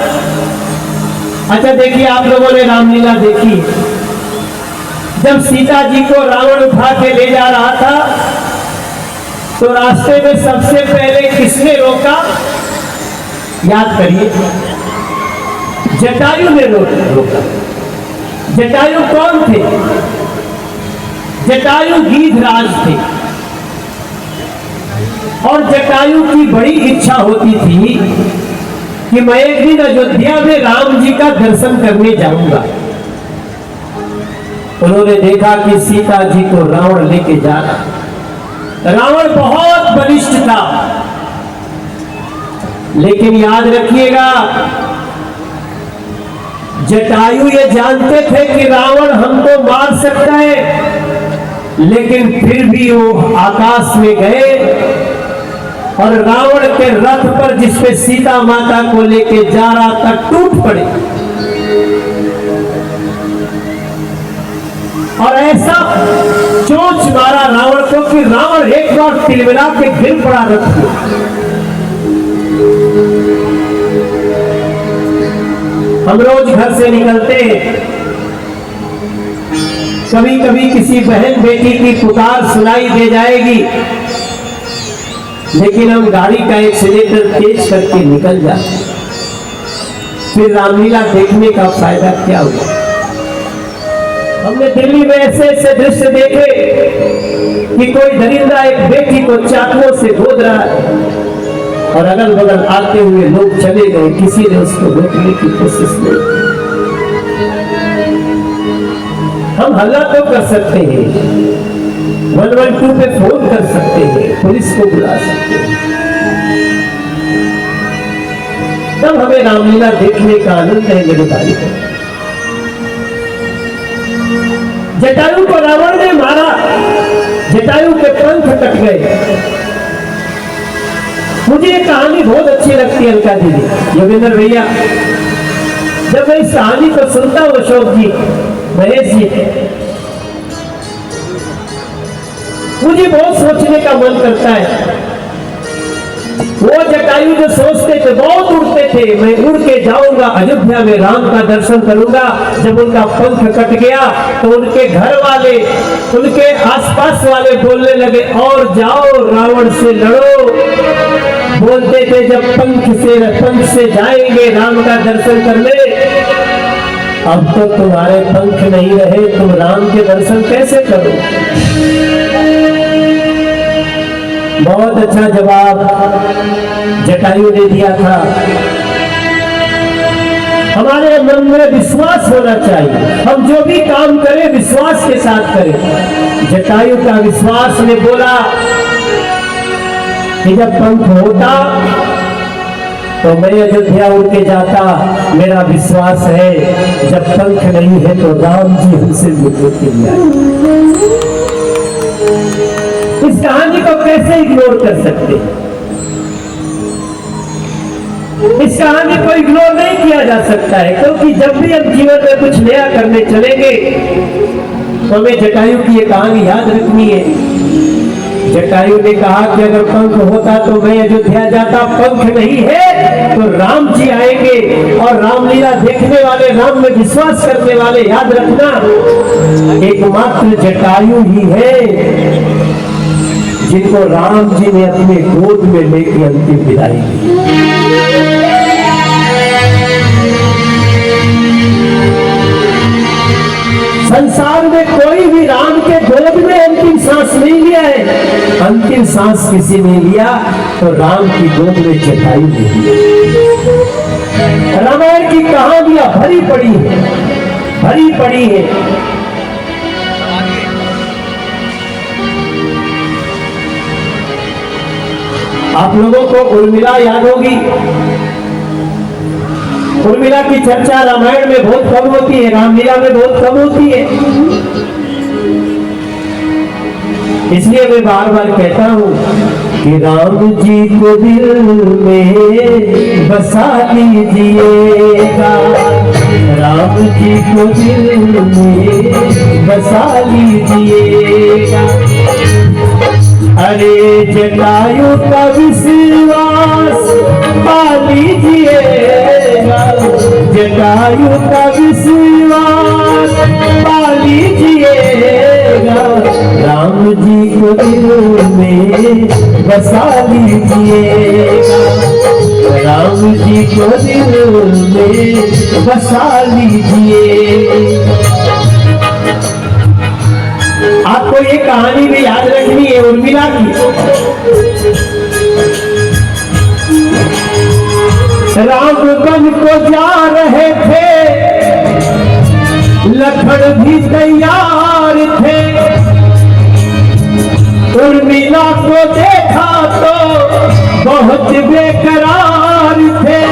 अच्छा देखिए, आप लोगों ने रामलीला देखी, जब सीता जी को रावण उठा के ले जा रहा था तो रास्ते में सबसे पहले किसने रोका? याद करिए, जटायु ने रोका। जटायु कौन थे? जटायु गीधराज थे। और जटायु की बड़ी इच्छा होती थी कि मैं एक दिन अयोध्या में राम जी का दर्शन करने जाऊंगा। उन्होंने देखा कि सीता जी को रावण लेके जा रहा। रावण बहुत बलिष्ठ था, लेकिन याद रखिएगा, जटायु ये जानते थे कि रावण हमको मार सकता है, लेकिन फिर भी वो आकाश में गए और रावण के रथ पर जिसपे सीता माता को लेके जा रहा था टूट पड़े। और ऐसा चोंच मारा रावण को कि रावण एक बार तिलमिला के गिर पड़ा रथ में। हम रोज घर से निकलते हैं, कभी कभी किसी बहन बेटी की पुकार सुनाई दे जाएगी, लेकिन हम गाड़ी का एक्सीलेटर तेज करके निकल जाते हैं। फिर रामलीला देखने का फायदा क्या हुआ? हमने दिल्ली में ऐसे ऐसे दृश्य देखे कि कोई दरिंदा एक बेटी को चाकुओं से गोद रहा है और अगल बगल आते हुए लोग चले गए, किसी ने उसको रोकने की कोशिश नहीं। हम हल्ला तो कर सकते हैं, 112 पे फोन कर सकते हैं, पुलिस को बुला सकते हैं, तब हमें रामलीला देखने का आनंद है मेरे भाई को। जटायु को रावण ने मारा, जटायु के पंख कट गए। मुझे ये कहानी बहुत अच्छी लगती है अलका दीदी, योगेंद्र भैया। जब मैं इस कहानी को सुनता हूँ अशोक जी, महेश जी, मुझे बहुत सोचने का मन करता है। वो जटायु जो सोचते थे, बहुत उड़ते थे, मैं उड़ के जाऊंगा अयोध्या में राम का दर्शन करूंगा। जब उनका पंख कट गया तो उनके घर वाले, उनके आसपास वाले बोलने लगे और जाओ रावण से लड़ो। बोलते थे जब पंख से जाएंगे राम का दर्शन करने। अब तो तुम्हारे पंख नहीं रहे, तुम राम के दर्शन कैसे करो? बहुत अच्छा जवाब जटायु ने दिया था। हमारे मन में विश्वास होना चाहिए, हम जो भी काम करें विश्वास के साथ करें। जटायु का विश्वास ने बोला कि जब पंख होता तो मैं अयोध्या उड़ के जाता। मेरा विश्वास है जब पंख नहीं है तो राम जी हमसे मिलने के लिए आए। इस कहानी को कैसे इग्नोर कर सकते? इस कहानी को इग्नोर नहीं किया जा सकता है, क्योंकि जब भी हम जीवन में कुछ नया करने चलेंगे तो हमें जटायु की ये कहानी याद रखनी है। जटायु ने कहा कि अगर पंख होता तो मैं अयोध्या जाता, पंख नहीं है तो राम जी आएंगे। और रामलीला देखने वाले, राम में विश्वास करने वाले, याद रखना एकमात्र जटायु ही है जिनको राम जी ने अपने गोद में लेकर अंतिम विदाई दी। संसार में कोई भी राम के गोद में अंतिम सांस नहीं लिया है। अंतिम सांस किसी ने लिया तो राम की गोद में जटायु ने लिया। रामायण की कहानियां भरी पड़ी है, भरी पड़ी है। आप लोगों को उर्मिला याद होगी। उर्मिला की चर्चा रामायण में बहुत कम होती है, रामलीला में बहुत कम होती है। इसलिए मैं बार बार कहता हूँ कि राम जी को दिल में बसा लीजिएगा, राम जी को दिल में बसा लीजिएगा। अरे जटायु का विश्वास पा लीजिएगा, जटायु का विश्वास पा लीजिएगा। राम जी को दिल में बसा लीजिएगा, राम जी को दिल में बसा लीजिएगा। आपको ये कहानी भी याद रखनी है उर्मिला की। राम वन को जा रहे थे, लखन भी तैयार थे। उर्मिला को देखा तो बहुत बेकरार थे,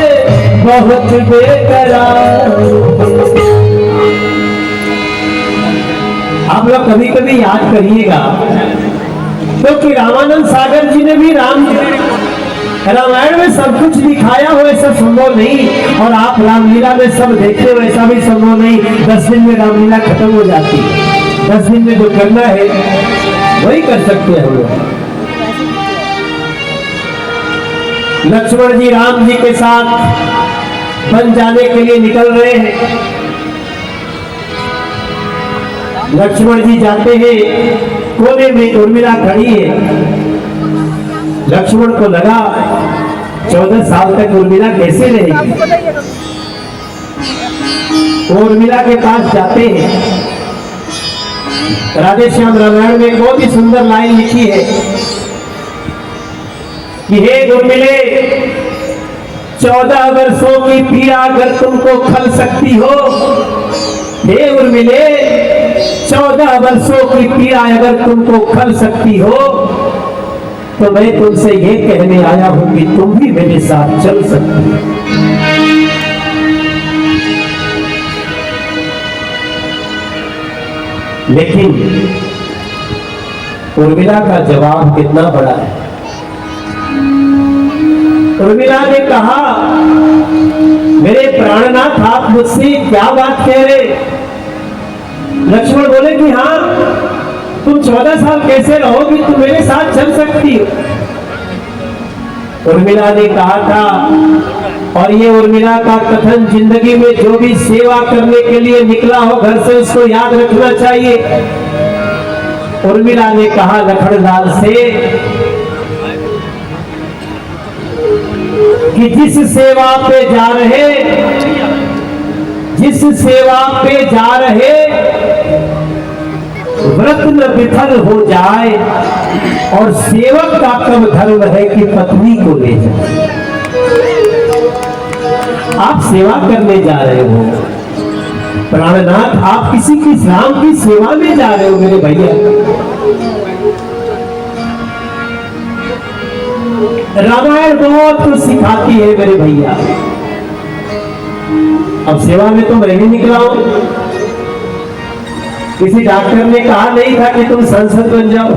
बहुत बेकरार। भी याद करिएगा, क्योंकि रामानंद सागर जी ने भी रामायण में सब कुछ दिखाया हो ऐसा संभव नहीं, और आप रामलीला में सब देखते हो ऐसा भी संभव नहीं। 10 दिन में रामलीला खत्म हो जाती है। 10 दिन में जो करना है वही कर सकते हैं हम लोग। लक्ष्मण जी राम जी के साथ वन जाने के लिए निकल रहे हैं। लक्ष्मण जी जाते हैं, कोने में उर्मिला खड़ी है। लक्ष्मण को लगा 14 साल तक उर्मिला कैसे रहेगी। उर्मिला के पास जाते हैं। राधे श्याम रामायण में बहुत ही सुंदर लाइन लिखी है कि हे उर्मिले, 14 वर्षों की पीड़ा अगर तुमको खल सकती हो, हे उर्मिले 14 वर्षों की पीड़ा अगर तुमको खल सकती हो, तो मैं तुमसे ये कहने आया हूं कि तुम भी मेरे साथ चल सकती हो। लेकिन उर्मिला का जवाब कितना बड़ा है। उर्मिला ने कहा, मेरे प्राणनाथ आप मुझसे क्या बात कह रहे। लक्ष्मण बोले कि हाँ, तुम 14 साल कैसे रहोगी, तुम मेरे साथ चल सकती हो। उर्मिला ने कहा था, और ये उर्मिला का कथन जिंदगी में जो भी सेवा करने के लिए निकला हो घर से उसको याद रखना चाहिए। उर्मिला ने कहा लखनलाल से कि जिस सेवा पे जा रहे व्रत न विफल हो जाए, और सेवक का कम धर्म है कि पत्नी को ले जाए। आप सेवा करने जा रहे हो प्राणनाथ, आप किसी की राम की सेवा में जा रहे हो मेरे भैया। रामायण बहुत कुछ सिखाती है मेरे भैया। अब सेवा में तो मैं भी निकला हूं। किसी डॉक्टर ने कहा नहीं था कि तुम सांसद बन जाओ,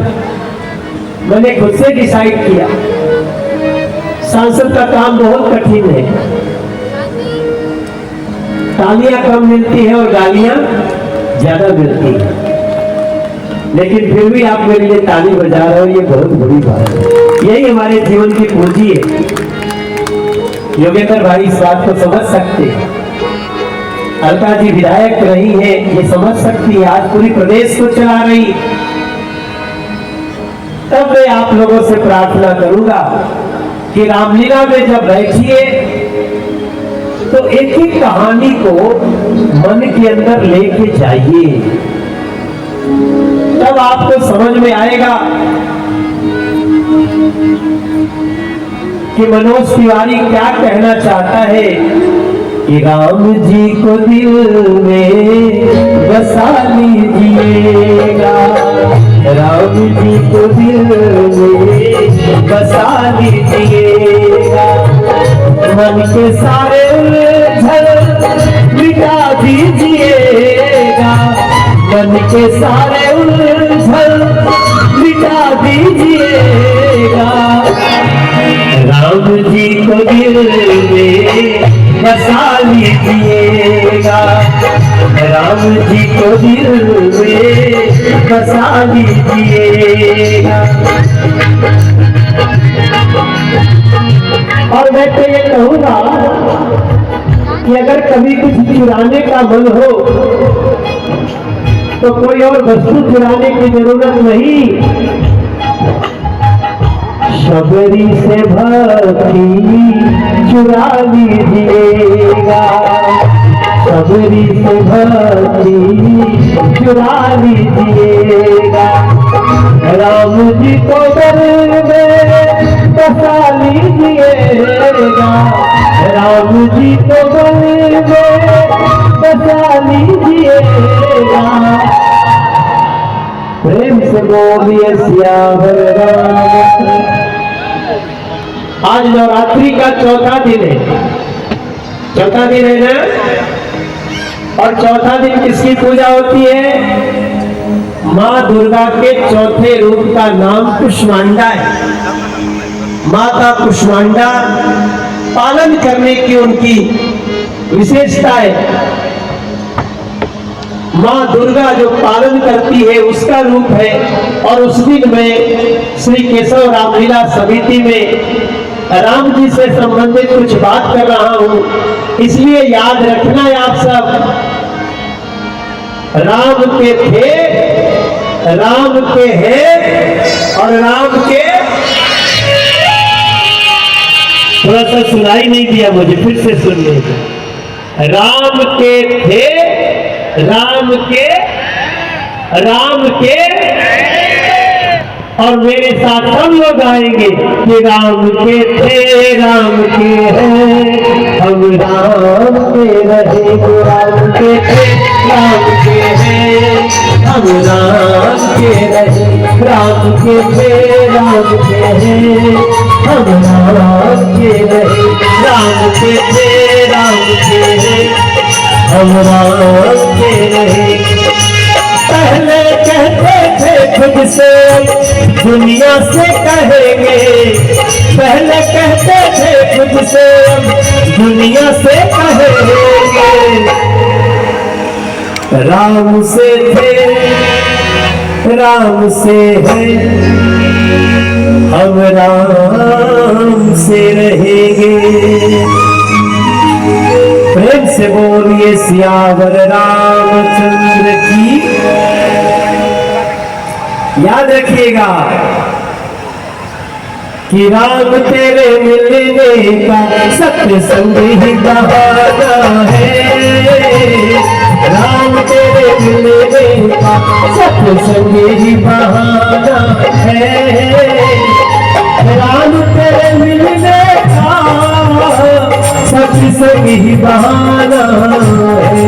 मैंने खुद से डिसाइड किया। सांसद का काम बहुत कठिन है, तालियां कम मिलती है और गालियां ज्यादा मिलती है, लेकिन फिर भी आप मेरे लिए ताली बजा रहे हो, ये बहुत बड़ी बात है। यही हमारे जीवन की पूंजी है। योगेंद्र भाई इस बात को समझ सकते हैं, अलका जी विधायक रही है, ये समझ सकती है, आज पूरी प्रदेश को चला रही। तब मैं आप लोगों से प्रार्थना करूंगा कि रामलीला में जब बैठिए तो एक ही कहानी को मन के अंदर लेके जाइए, तब आपको समझ में आएगा कि मनोज तिवारी क्या कहना चाहता है कि राम जी को दिल में बसा लीजिएगा, राम जी को दिल में बसा लीजिएगा, मन के सारे उलझन मिटा दीजिएगा, मन के सारे उलझन मिटा दीजिएगा, राम जी को दिल में बसा लीजिएगा, राम जी को दिल में बसा लीजिएगा। और मैं तो ये कहूंगा कि अगर कभी कुछ चुराने का मन हो तो कोई और वस्तु चुराने की जरूरत नहीं, शबरी से भक्ति चुरा लीजिएगा, शबरी से भक्ति चुरा लीजिएगा, राम जी को दिल में बसा लीजिएगा, राम जी को दिल में बसा लीजिएगा, प्रेम से बोलिए सियावर राम। आज नवरात्रि का चौथा दिन है, चौथा दिन है ना, और चौथा दिन किसकी पूजा होती है? माँ दुर्गा के चौथे रूप का नाम कुष्मांडा है। माता कुष्मांडा पालन करने की उनकी विशेषता है। माँ दुर्गा जो पालन करती है उसका रूप है। और उस दिन मैं श्री केशव रामलीला समिति में राम जी से संबंधित कुछ बात कर रहा हूं, इसलिए याद रखना है आप सब। राम के थे, राम के हैं और राम के, थोड़ा सा सुनाई नहीं दिया मुझे, फिर से सुन लीजिए। राम के थे, राम के, राम के, और मेरे साथ सब लोग आएंगे कि राम के थे, राम के हैं, हम राम के रहे, राम के थे, राम के हैं, हम राम के रहे, राम के थे, राम के हैं, हम राम के रहे, राम के थे, राम के हैं, हम राम के रहे। पहले कहते थे खुद से, दुनिया से कहेंगे, पहले कहते थे खुद से, दुनिया से कहेंगे। राम से थे, राम से है, हम राम से रहेंगे। प्रेम से बोलिए सियावर रामचंद्र की। याद रखिएगा कि राम तेरे मिलने का सत्संग ही बहाना है। राम तेरे मिलने का सत्संग ही बहाना है। राम तेरे मिलने का सत्संग ही बहाना है।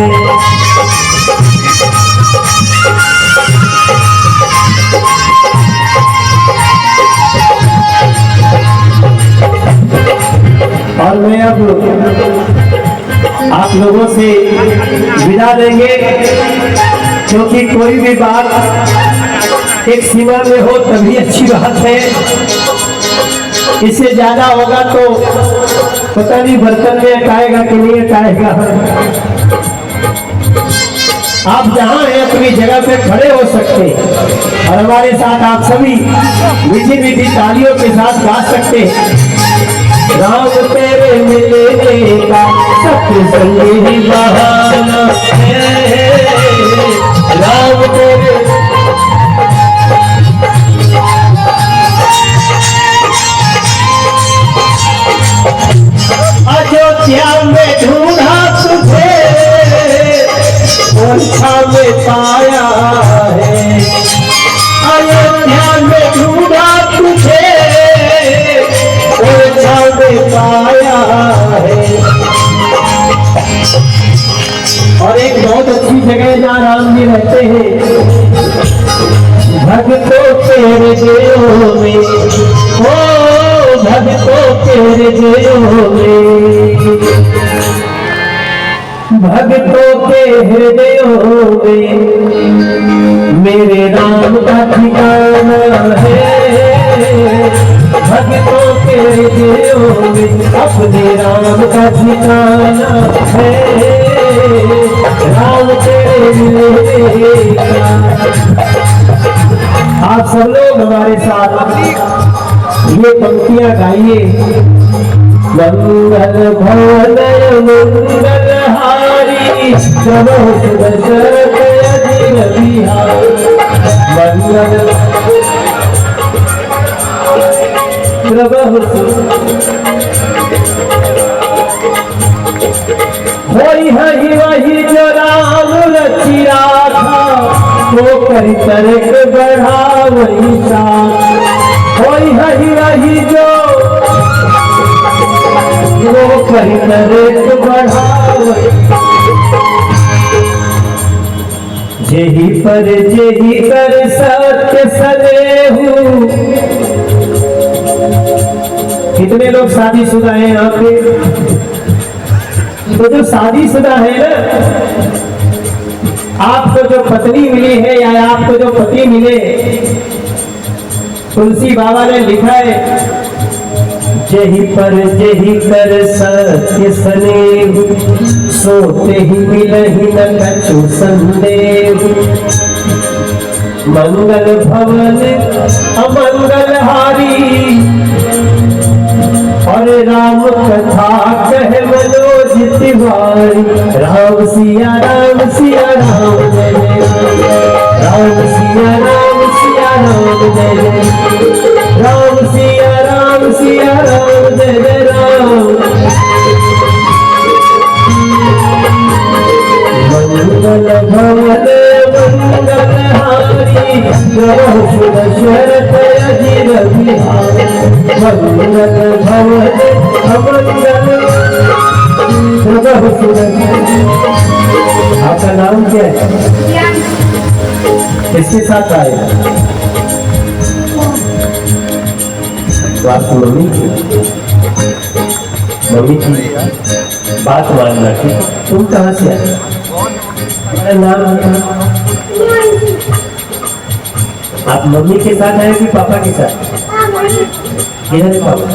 और मैं अब आप लोगों से विदा देंगे, क्योंकि कोई भी बात एक सीमा में हो तभी अच्छी बात है। इससे ज्यादा होगा तो पता नहीं बर्तन में अटाएगा कि नहीं अटाएगा। आप जहां हैं अपनी जगह पे खड़े हो सकते हैं और हमारे साथ आप सभी मीठी मीठी तालियों के साथ गा सकते हैं। राम तेरे मिलने का सत्संग ही बहाना है। राम तेरे अयोध्या में ढूंढा तुझे, ओरछा में पाया है। अयोध्या में ढूंढा तुझे, ओरछा में पाया है। और एक बहुत अच्छी जगह जहाँ राम जी रहते हैं, भक्तों तेरे देव में, ओ भक्तों तेरे देव में, भक्तों के हृदयों में मेरे राम का ठिकाना है। भक्तों के हृदयों में अपने राम का ठिकाना है। राम तेरे मिलने का। आप सब लोग हमारे साथ ये पंक्तियां गाइए। मंगल भवनय मंगल हारी, नमो दशरथ अजिर बिहारी। मंगल होई है वही जो राम रचिया था, वो करी तरक बढ़ा वही साथ। होई है वही जो वो करी तरक बढ़ा वही। जेही कर सत्य सदेहू। कितने लोग शादीशुदा हैं यहाँ पे? तो जो शादीशुदा है ना, आपको जो पत्नी मिली है या आपको जो पति मिले, तुलसी बाबा ने लिखा है, जेहि कर सत्य स्नेह, सोते ही मिलहि न कछु संदेह। मंगल भवन अमंगल हारी, और राम कथा कह मनोज तिवारी। राम सिया राम जय जय राम, सिया राम जय जय राम, सिया राम जय जय राम। मंगल भवन मंगल हारी, ग्रह दशरथ अजीर बिहारी। मंगल भवन अमंगल, आपका नाम क्या है? किसके साथ आए? तो आपकी मम्मी की बात मानना थी। तुम कहाँ से आए? तुम्हारा नाम क्या? आप मम्मी के साथ आए कि पापा के साथ? किधर है पापा?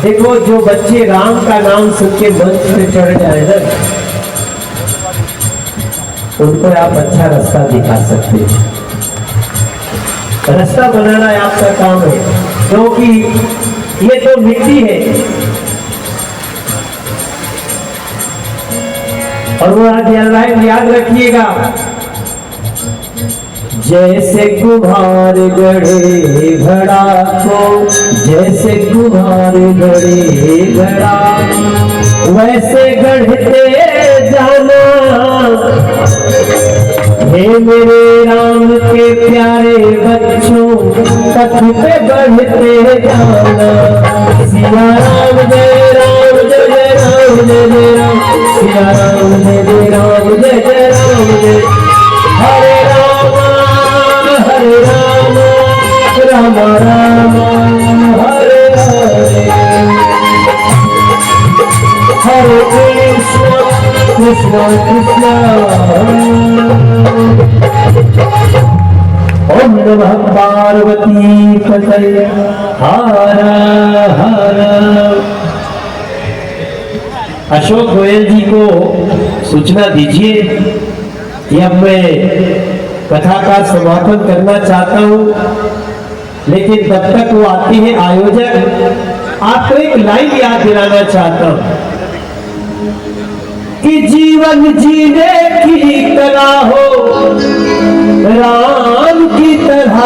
देखो, जो बच्चे राम का नाम सुन के मंच पे चढ़ जाए ना, उनको आप अच्छा रास्ता दिखा सकते हैं। रास्ता बनाना आपका काम है, क्योंकि ये तो मिट्टी है और वो याद रखिएगा, जैसे कुम्हार गढ़े घड़ा को, जैसे कुम्हार गढ़े घड़ा, वैसे गढ़ते जाना। हे मेरे राम के प्यारे बच्चों, पथ पे बढ़ते जाना। सिया राम जय राम, जय जय राम, जय जय राम, सिया राम जय जय राम, जय जय राम, जय हरे राम हरे राम, राम राम हरे हरे, हरे कृष्ण कृष्ण कृष्ण। ओम नमः पार्वती पतये हर हर। अशोक गोयल जी को सूचना दीजिए कि अब मैं कथा का समापन करना चाहता हूं, लेकिन तब तक वो आती है आयोजक, आपको एक लाइन याद दिलाना चाहता हूं कि जीवन जीने की कला हो राम की तरह।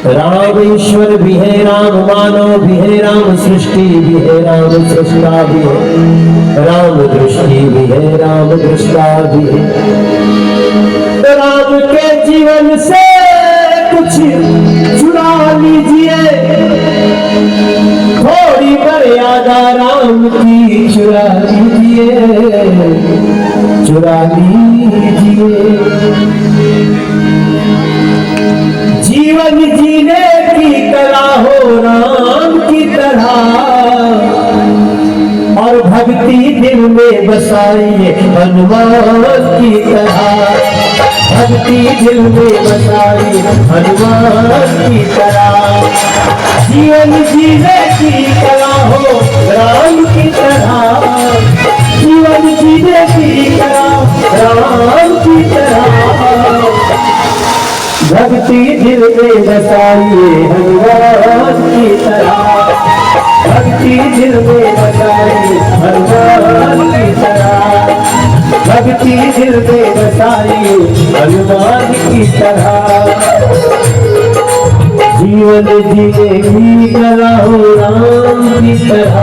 राम ईश्वर भी है, राम मानव भी है, राम सृष्टि भी है, राम सृष्टा भी है, राम दृष्टि भी है, राम दृष्टा भी है। तो राम के जीवन से कुछ चुरा लीजिए, थोड़ी मर्यादा राम की चुरा लीजिए, चुरा लीजिए। जीवन जीने की कला हो राम की तरह, और भक्ति दिल में बसाइए हनुमान की तरह। भक्ति दिल में बसाइए हनुमान की तरह। जीवन जीने की कला हो राम की तरह, जीवन जीने की कला राम की तरह। भक्ति दिल में बसाइए हनुमान की तरह। भक्ति दिल में बसाइए हनुमान की तरह। भक्ति दिल में बसाइए हनुमान की तरह। जीवन जीने की कला हो राम की तरह।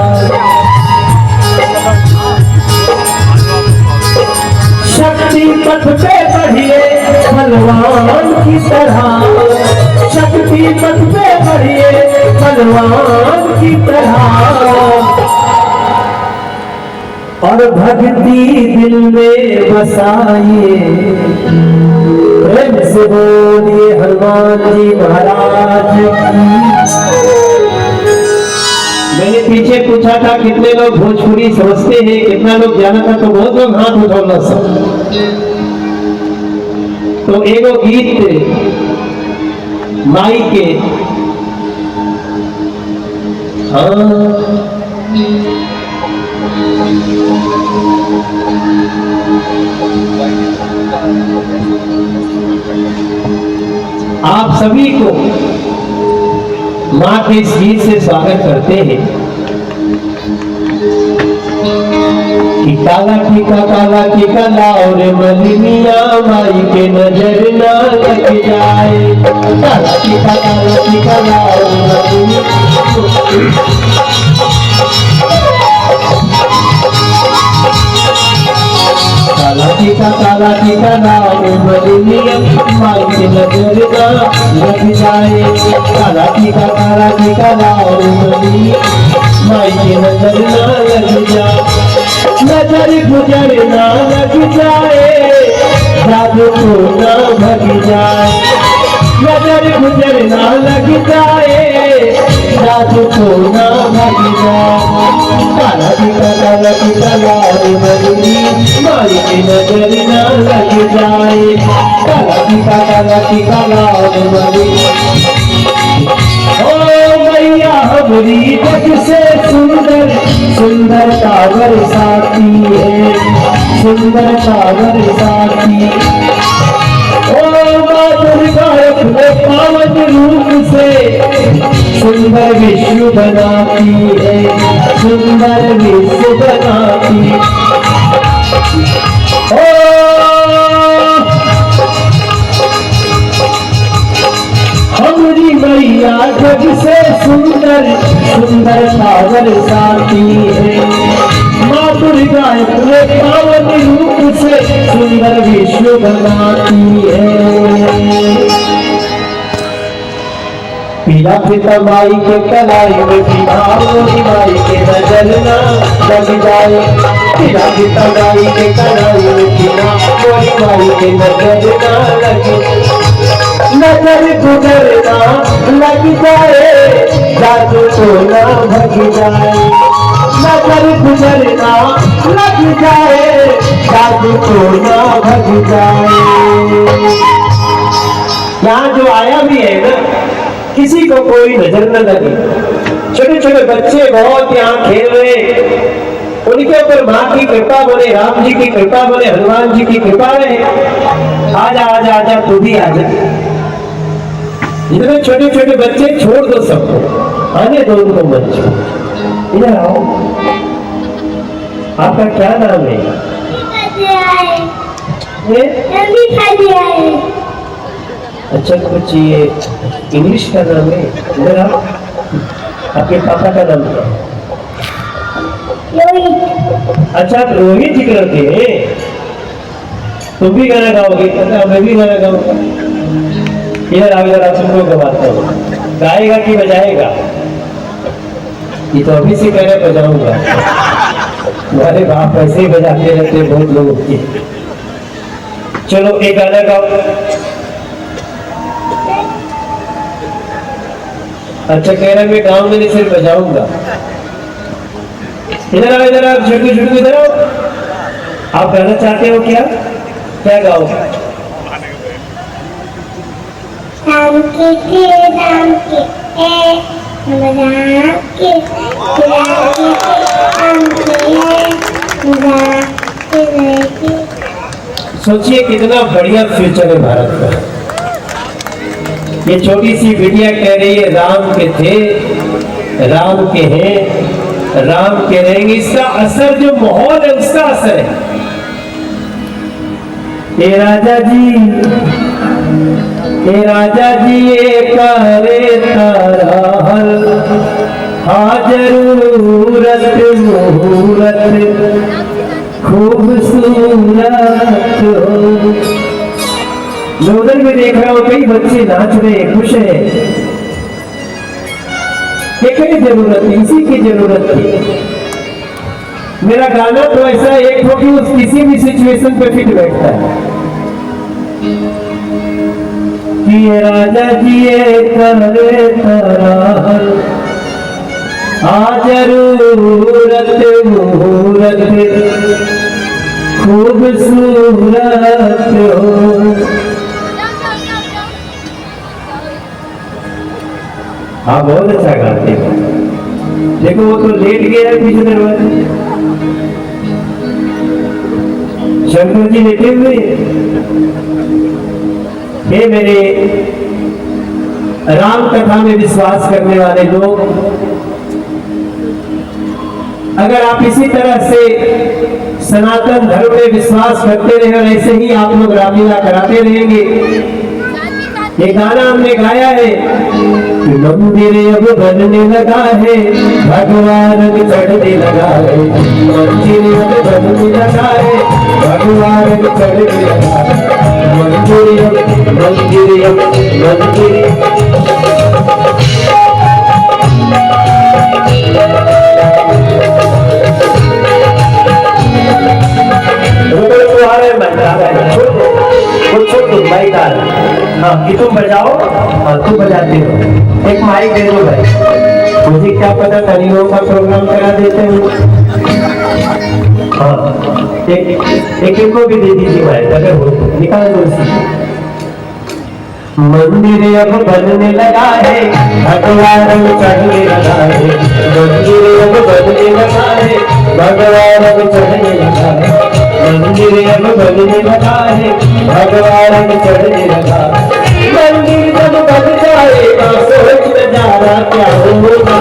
शक्ति पथ पे बढ़िए बलवान की तरह। शक्ति पथ पे बढ़िए बलवान की तरह। और भक्ति दिल में बसाइए, प्रेम से बोलिए हनुमान जी महाराज की। मैंने पीछे पूछा था कितने लोग भोजपुरी समझते हैं, कितना लोग जाना था, तो बहुत लोग हाथ उठौला सब। तो एगो गीत माई के, हाँ आप सभी को माँ के इस गीत से स्वागत करते हैं कि काला टीका लाओ रे मलिनिया, माई के नजर ना लग जाए। काला टीका लाओ रे मलिनिया, काला टीका लाओ रे मलिनिया, माई के नजर ना लग जाए। काला टीका लाओ रे मलिनिया, माई के नजर ना लग जाए। नजर गुजर ना लग जाए, जादू को ना भग जाए। नजर गुजर ना लग जाए, जादू को ना भग जाए। काला टीका लाओ रे मलिनिया, माई के नजर ना लग जाए। काला टीका लाओ रे मलिनिया, ओ मैया हमारी जग से सुंदर सुंदरता बरसाती है, सुंदरता बरसाती। ओ माँ दुर्गा अपने पावन रूप से सुंदर विश्व बनाती है, सुंदर विश्व बनाती। हमारी मैया जग से सुंदर सुंदरता बरसाती है। माँ दुर्गा अपने पावन रूप से सुंदर विश्व बनाती है। पीला पिता माई के कलाई में बिहारी, माई के नजर ना लग जाए। पीला पिता माई के कलाई में बिहारी, माई के नजर ना लगे। नजर गुजरना लग जाए, जादू को ना भग जाए। नजर गुजरना लग जाए, जादू को ना भग जाए। यहाँ जो आया भी है ना, किसी को कोई नजर न लगे। छोटे छोटे बच्चे बहुत यहाँ खेल रहे, उनके ऊपर माँ की कृपा बने, राम जी की कृपा बने, हनुमान जी की कृपा रहे। आजा आजा आजा, तू भी आजा। इतने छोटे छोटे बच्चे छोड़ दो सबको, आने दो उनको मंच। इधर आओ, आपका क्या नाम है? अच्छा कुछ ये इंग्लिश का नाम है? इधर आओ। आपके पापा का नाम क्या है? अच्छा आप रोहित जी करते हैं। तुम भी गाना गाओगे? मैं भी गाना गाऊंगा। इधर आओ, इधर आप सबको गवाता हूँ। गाएगा कि बजाएगा? ये तो अभी से कह रहे बजाऊंगा। तुम्हारे बाप ऐसे ही बजाते रहते बहुत लोगों की। चलो एक गाना गाओ। अच्छा कह रहे मैं गाऊंगा नहीं, सिर्फ बजाऊंगा। इधर आओ, इधर आओ, झुटकू झुटकू इधर आओ। आप गाना चाहते हो क्या? क्या गाओ? राम के राम के राम के सोचिए कितना बढ़िया फ्यूचर है भारत का। ये छोटी सी बिटिया कह रही है राम के थे, राम के हैं, राम के रहेंगे। इसका असर जो माहौल है उसका असर है। ये राजा जी ये करे तारा हल, हाजरूरत मुहूर्त खूबसूरत हो। मैं उधर भी देख रहा हूँ कई बच्चे नाच रहे, खुश है। क्या जरूरत है? इसी की जरूरत थी। मेरा गाना तो ऐसा एक हो कि उस किसी भी सिचुएशन पे फिट बैठता है। कि राजा जी करे तारा जरूरत मुहूर्त खूबसूरत हो। आप बहुत अच्छा गाते हो। देखो वो तो लेट गया है पीछे दरवाजे, शंकर जी लेटे हुए। हे मेरे राम कथा में विश्वास करने वाले लोग, अगर आप इसी तरह से सनातन धर्म में विश्वास करते रहे और ऐसे ही आप लोग रामलीला कराते रहेंगे, ये गाना हमने गाया है कि मंदिर अब बनने लगा है, भगवान चढ़ने लगा है, मंदिर अब बनने लगा है, भगवान चढ़ने लगा है, मंदिर हाँ कि तुम बजाओ। हाँ तुम बजाते हो, एक माइक दे दो भाई, मुझे क्या पता तनियों का प्रोग्राम करा देते हो। हाँ एक को भी दे दीजिए माइक, अगर हो निकाल दो। मंदिर अब बनने लगा है, भगवान चढ़ने लगा है, मंदिर अब बनने लगा है, भगवान चढ़ने लगा है, मंदिर अब बनने लगा है, भगवान चढ़ने लगा। मंदिर जब बन जाएगा सोच नजारा क्या होगा,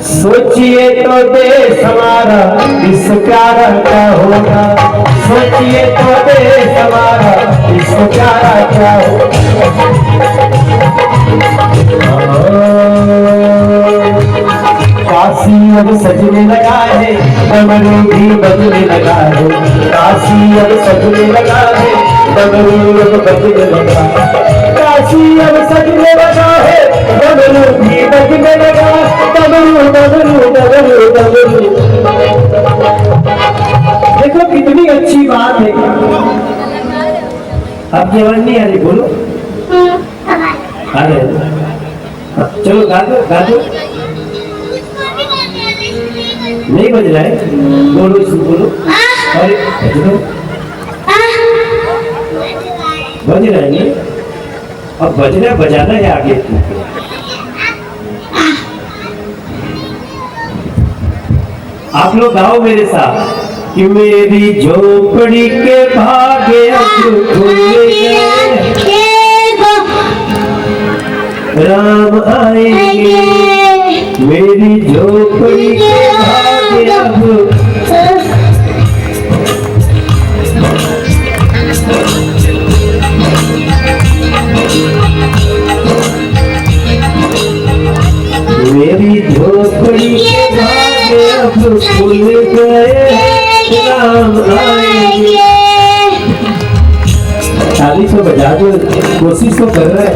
सोचिए तो देश हमारा विश्व प्यारा क्या होगा, सोचिए तो देश हमारा विश्व प्यारा क्या होगा। काशी अब सजने लगा है, डमरू भी बजने लगा है, काशी अब सजने लगा है, डमरू अब बजने लगा, काशी अब सजने लगा है, डमरू भी बजने लगा, डमरू डमरू डमरू डमरू। देखो कितनी अच्छी बात है। अब जवान नहीं आ रही, बोलो आ रहे। चलो गा दो गा दो। नहीं बज रहा है, बोलो बोलो। अरे बज रहा है, अब बजना बजाना है आगे। आप लोग गाओ मेरे साथ कि मेरी झोपड़ी के भागे अब खुल गए, राम आएंगे, मेरी झोपड़ी के भागे अब। मेरी झोपड़ी के भागे अब खुल गए, राम आएंगे। ताली तो बजा दो, कोशिश तो कर रहे हैं।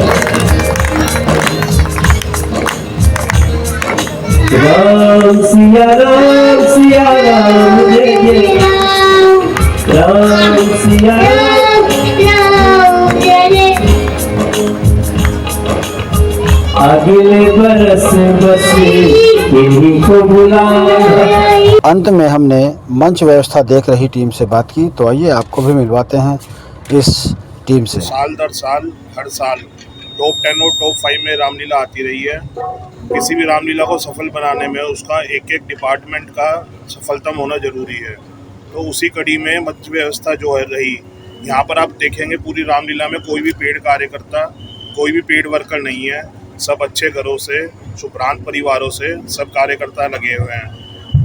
राम सिया राम जय जय राम सिया अगले बरस बस इन्हीं को बुलाए। अंत में हमने मंच व्यवस्था देख रही टीम से बात की, तो आइए आपको भी मिलवाते हैं इस टीम से। साल दर साल हर साल टॉप 10 और टॉप 5 में रामलीला आती रही है। किसी भी रामलीला को सफल बनाने में उसका एक एक डिपार्टमेंट का सफलतम होना जरूरी है। तो उसी कड़ी में मंच व्यवस्था जो है रही, यहाँ पर आप देखेंगे पूरी रामलीला में कोई भी पेड कार्यकर्ता, कोई भी पेड वर्कर नहीं है। सब अच्छे घरों से, सुप्रांत परिवारों से सब कार्यकर्ता लगे हुए हैं।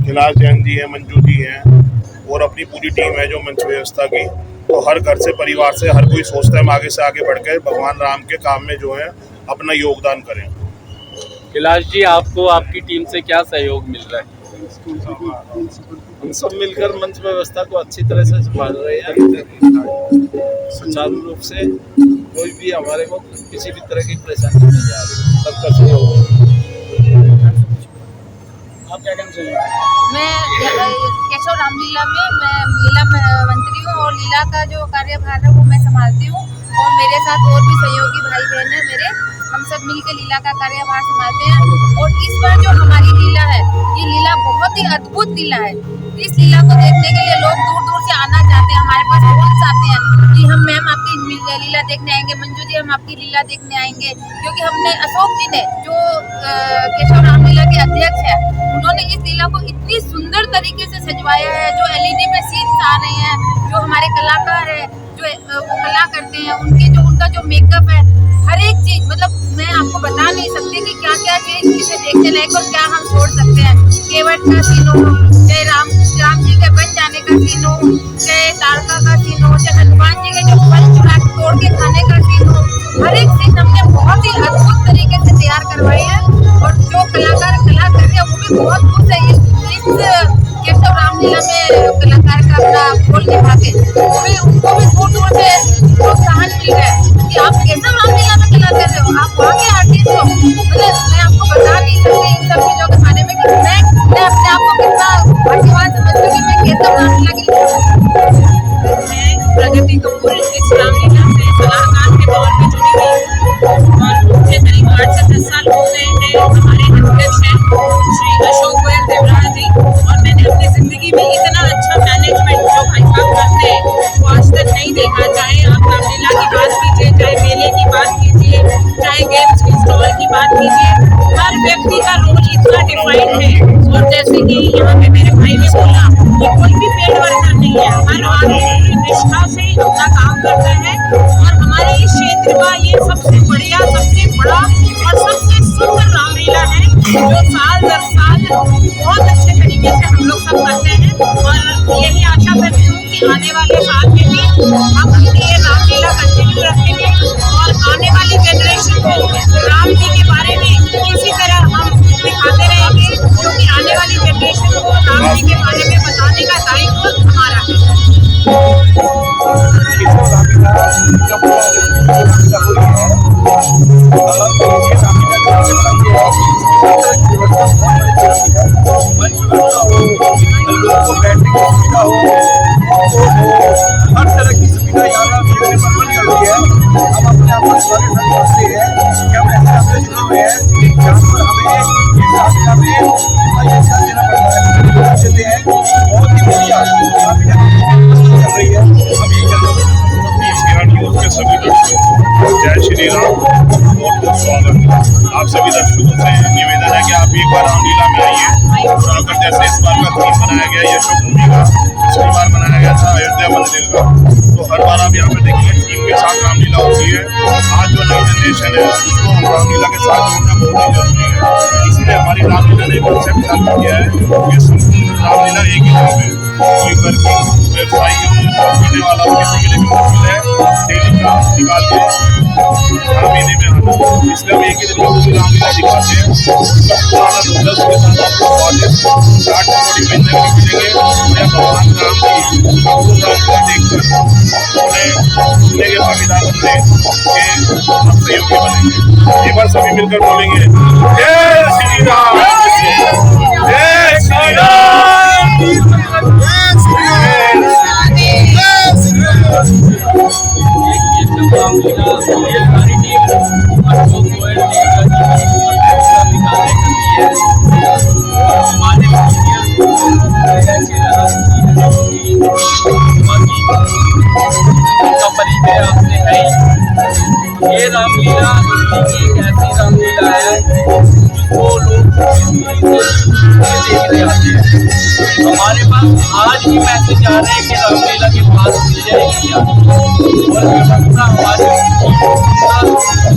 कैलाश जैन जी हैं, मंजू जी हैं और अपनी पूरी टीम है जो मंच व्यवस्था की। तो हर घर से, परिवार से हर कोई सोचता है हम आगे से आगे बढ़ के भगवान राम के काम में जो है अपना योगदान करें। कैलाश जी, आपको आपकी टीम से क्या सहयोग मिल रहा है? हम सब मिलकर मंच व्यवस्था को अच्छी तरह से संभाल रहे हैं। सुचारू रूप से कोई भी हमारे को किसी भी तरह की परेशानी नहीं आ रही, सबका सहयोग। आप क्या कहना चाहिए? मैं केशव रामलीला में मैं लीला मंत्री हूँ और लीला का जो कार्यभार है वो मैं संभालती हूँ और मेरे साथ और भी सहयोगी भाई बहन है मेरे, हम सब मिलकर लीला का कार्यभार संभालते हैं। और इस बार जो हमारी लीला है, ये लीला बहुत ही अद्भुत लीला है। इस लीला को देखने के लिए लोग दूर दूर से आना चाहते हैं, हमारे पास फोन आते हैं कि हम मैम आपकी लीला देखने आएंगे, मंजू जी हम आपकी लीला देखने आएंगे। क्योंकि हमने अशोक जी ने जो केशव रामलीला के अध्यक्ष है, उन्होंने इस लीला को इतनी सुंदर तरीके से सजवाया है। जो LED में सीन्स आ रहे हैं, जो हमारे कलाकार है जो वो कला करते हैं, उनका जो मेकअप है, हर एक चीज, मतलब मैं आपको बता नहीं सकती कि क्या क्या चीज इसे देखने लायक और क्या हम छोड़ सकते हैं। केवट का सीन हो, चाहे राम जी के बन जाने का सीन हो, चाहे तारका का सीन हो, चाहे हनुमान जी के जो फल चुरा के तोड़ के खाने का सीन हो, हर एक सीन हमने बहुत ही अद्भुत तरीके से तैयार करवाई है। और जो कलाकार कला कर रहे हैं वो भी बहुत खुश है इस केशव रामलीला में कलाकार का अपना रोल निभा के। उनको भी दूर दूर से प्रोत्साहन मिल रहा है कि आप केशव रामलीला में कला कर रहे हो, आप वहाँ के आर्टिस्ट हो। मतलब मैं आपको बता नहीं सकती इन सब चीजों के बारे में कि मैं अपने आप को कितना भाग्यवान समझती हूँ कि मैं केशव रामलीला की मैं प्रगति कपूर इस रामलीला से सलाहकार के तौर पे जुड़ी हुई और मुझे करीब 8 से 10 साल हो गए हैं। हमारे अध्यक्ष हैं श्री अशोक गोयल देवराज जी, और मैंने अपनी जिंदगी में इतना अच्छा मैनेजमेंट जो भाई साहब करते हैं वो आज तक नहीं देखा। चाहे आप रामलीला की बात कीजिए, चाहे मेले की बात कीजिए, चाहे गेम्स की स्टॉल की बात कीजिए, हर व्यक्ति का रोल इतना डिफाइंड है। और जैसे कि यहाँ पे मेरे भाई ने बोला कि कोई भी पेड वर्कर नहीं है, हर आदमी निष्ठा से अपना काम करता है। और हमारे इस क्षेत्र का ये सबसे बढ़िया, सबसे बड़ा और सबसे सुंदर रामलीला है जो साल दर साल बहुत अच्छे तरीके से हम लोग सब करते हैं। और यही आशा करती हूँ कि आने वाले साल में भी हम अपनी ये रामलीला कंटिन्यू रखेंगे और आने वाली जनरेशन को राम जी के बारे में इसी तरह हम दिखाते रहेंगे, क्योंकि आने वाली जनरेशन को राम जी के बारे में बताने का दायित्व हमारा है। हर तरह की सुविधा यहाँ मिलने पर बन जाती है। हम अपने आप को सारे समझते हैं कि हम ऐसे अपने जुड़े हुए हैं जहाँ पर हमें इस रामलीला में ध्यान देना पड़ता है। देते हैं बहुत ही बढ़िया चल रही है। हम यही न्यूज़ के सभी दर्शकों जय श्री राम, बहुत बहुत स्वागत। आप सभी दर्शकों से निवेदन है कि आप एक बार रामलीला में आइए और अगर जैसे इस बार का थीम बनाया गया यशोक भूमि का, पिछली बार बनाया गया था अयोध्या मंदिर का, तो हर बार आप यहाँ पे देखेंगे थीम के साथ रामलीला होती है। आज जो नई जनरेशन है उसको रामलीला के साथ जोड़ना बहुत ही जरूरी है। इसलिए हमारी रामलीला ने कॉन्सेप्ट चालू किया है कि संपूर्ण रामलीला एक ही जगह में, कोई वर्किंग व्यवसायी पीने वाला हो, किसी के लिए भी मुश्किल है डेली क्लास निकाल के हर महीने में आना। इसलिए हम एक ही दिन में पूरी रामलीला दिखाते हैं। उसका पुराना लुक के साथ आपको स्वादिष्ट चाट पकौड़ी व्यंजन भी मिलेंगे या भगवान राम की अद्भुत रामलीला देखकर उन्हें सुनने के भागीदार बनने के सहयोगी बनेंगे। एक बार सभी मिलकर बोलेंगे जय श्री राम, जय श्री राम, जय श्री राम। परिचय आपसे है। ये रामलीला एक ऐसी रामलीला है जिसको लोग देखने आते हैं। हमारे पास आज भी मैसेज आ रहे हैं कि रामलीला के पास मिल जाएगी क्या, और व्यवस्था हमारी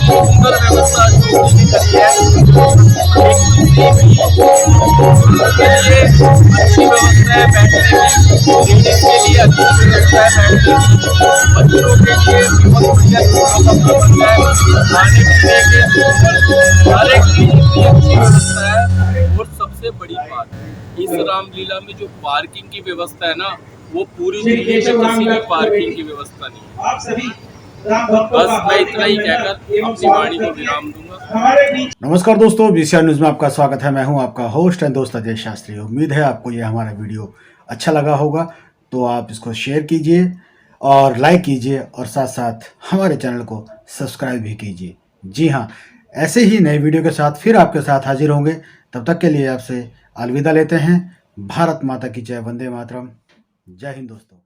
सुंदर व्यवस्था जो करी है लिए अच्छी व्यवस्था है बैठने की, लेडीज के लिए अच्छी व्यवस्था है बैठने की, बच्चों के लिए बहुत बढ़िया चीज़ों का प्रबंध है, खाने पीने के हर एक चीज़ की अच्छी व्यवस्था है। और सबसे बड़ी बात इस रामलीला में जो पार्किंग की व्यवस्था है ना, वो पूरी दिल्ली में किसी भी पार्किंग की व्यवस्था नहीं है। आप सभी बस मैं इतना ही कहकर अपनी वाणी को विराम दूंगा। नमस्कार दोस्तों, बीसीआर न्यूज़ में आपका स्वागत है। मैं हूं आपका होस्ट एंड दोस्त अजय शास्त्री। उम्मीद है आपको ये हमारा वीडियो अच्छा लगा होगा, तो आप इसको शेयर कीजिए और लाइक कीजिए और साथ साथ हमारे चैनल को सब्सक्राइब भी कीजिए। जी हाँ, ऐसे ही नए वीडियो के साथ फिर आपके साथ हाजिर होंगे। तब तक के लिए आपसे अलविदा लेते हैं। भारत माता की जय, वंदे मातरम। जय हिंद दोस्तों।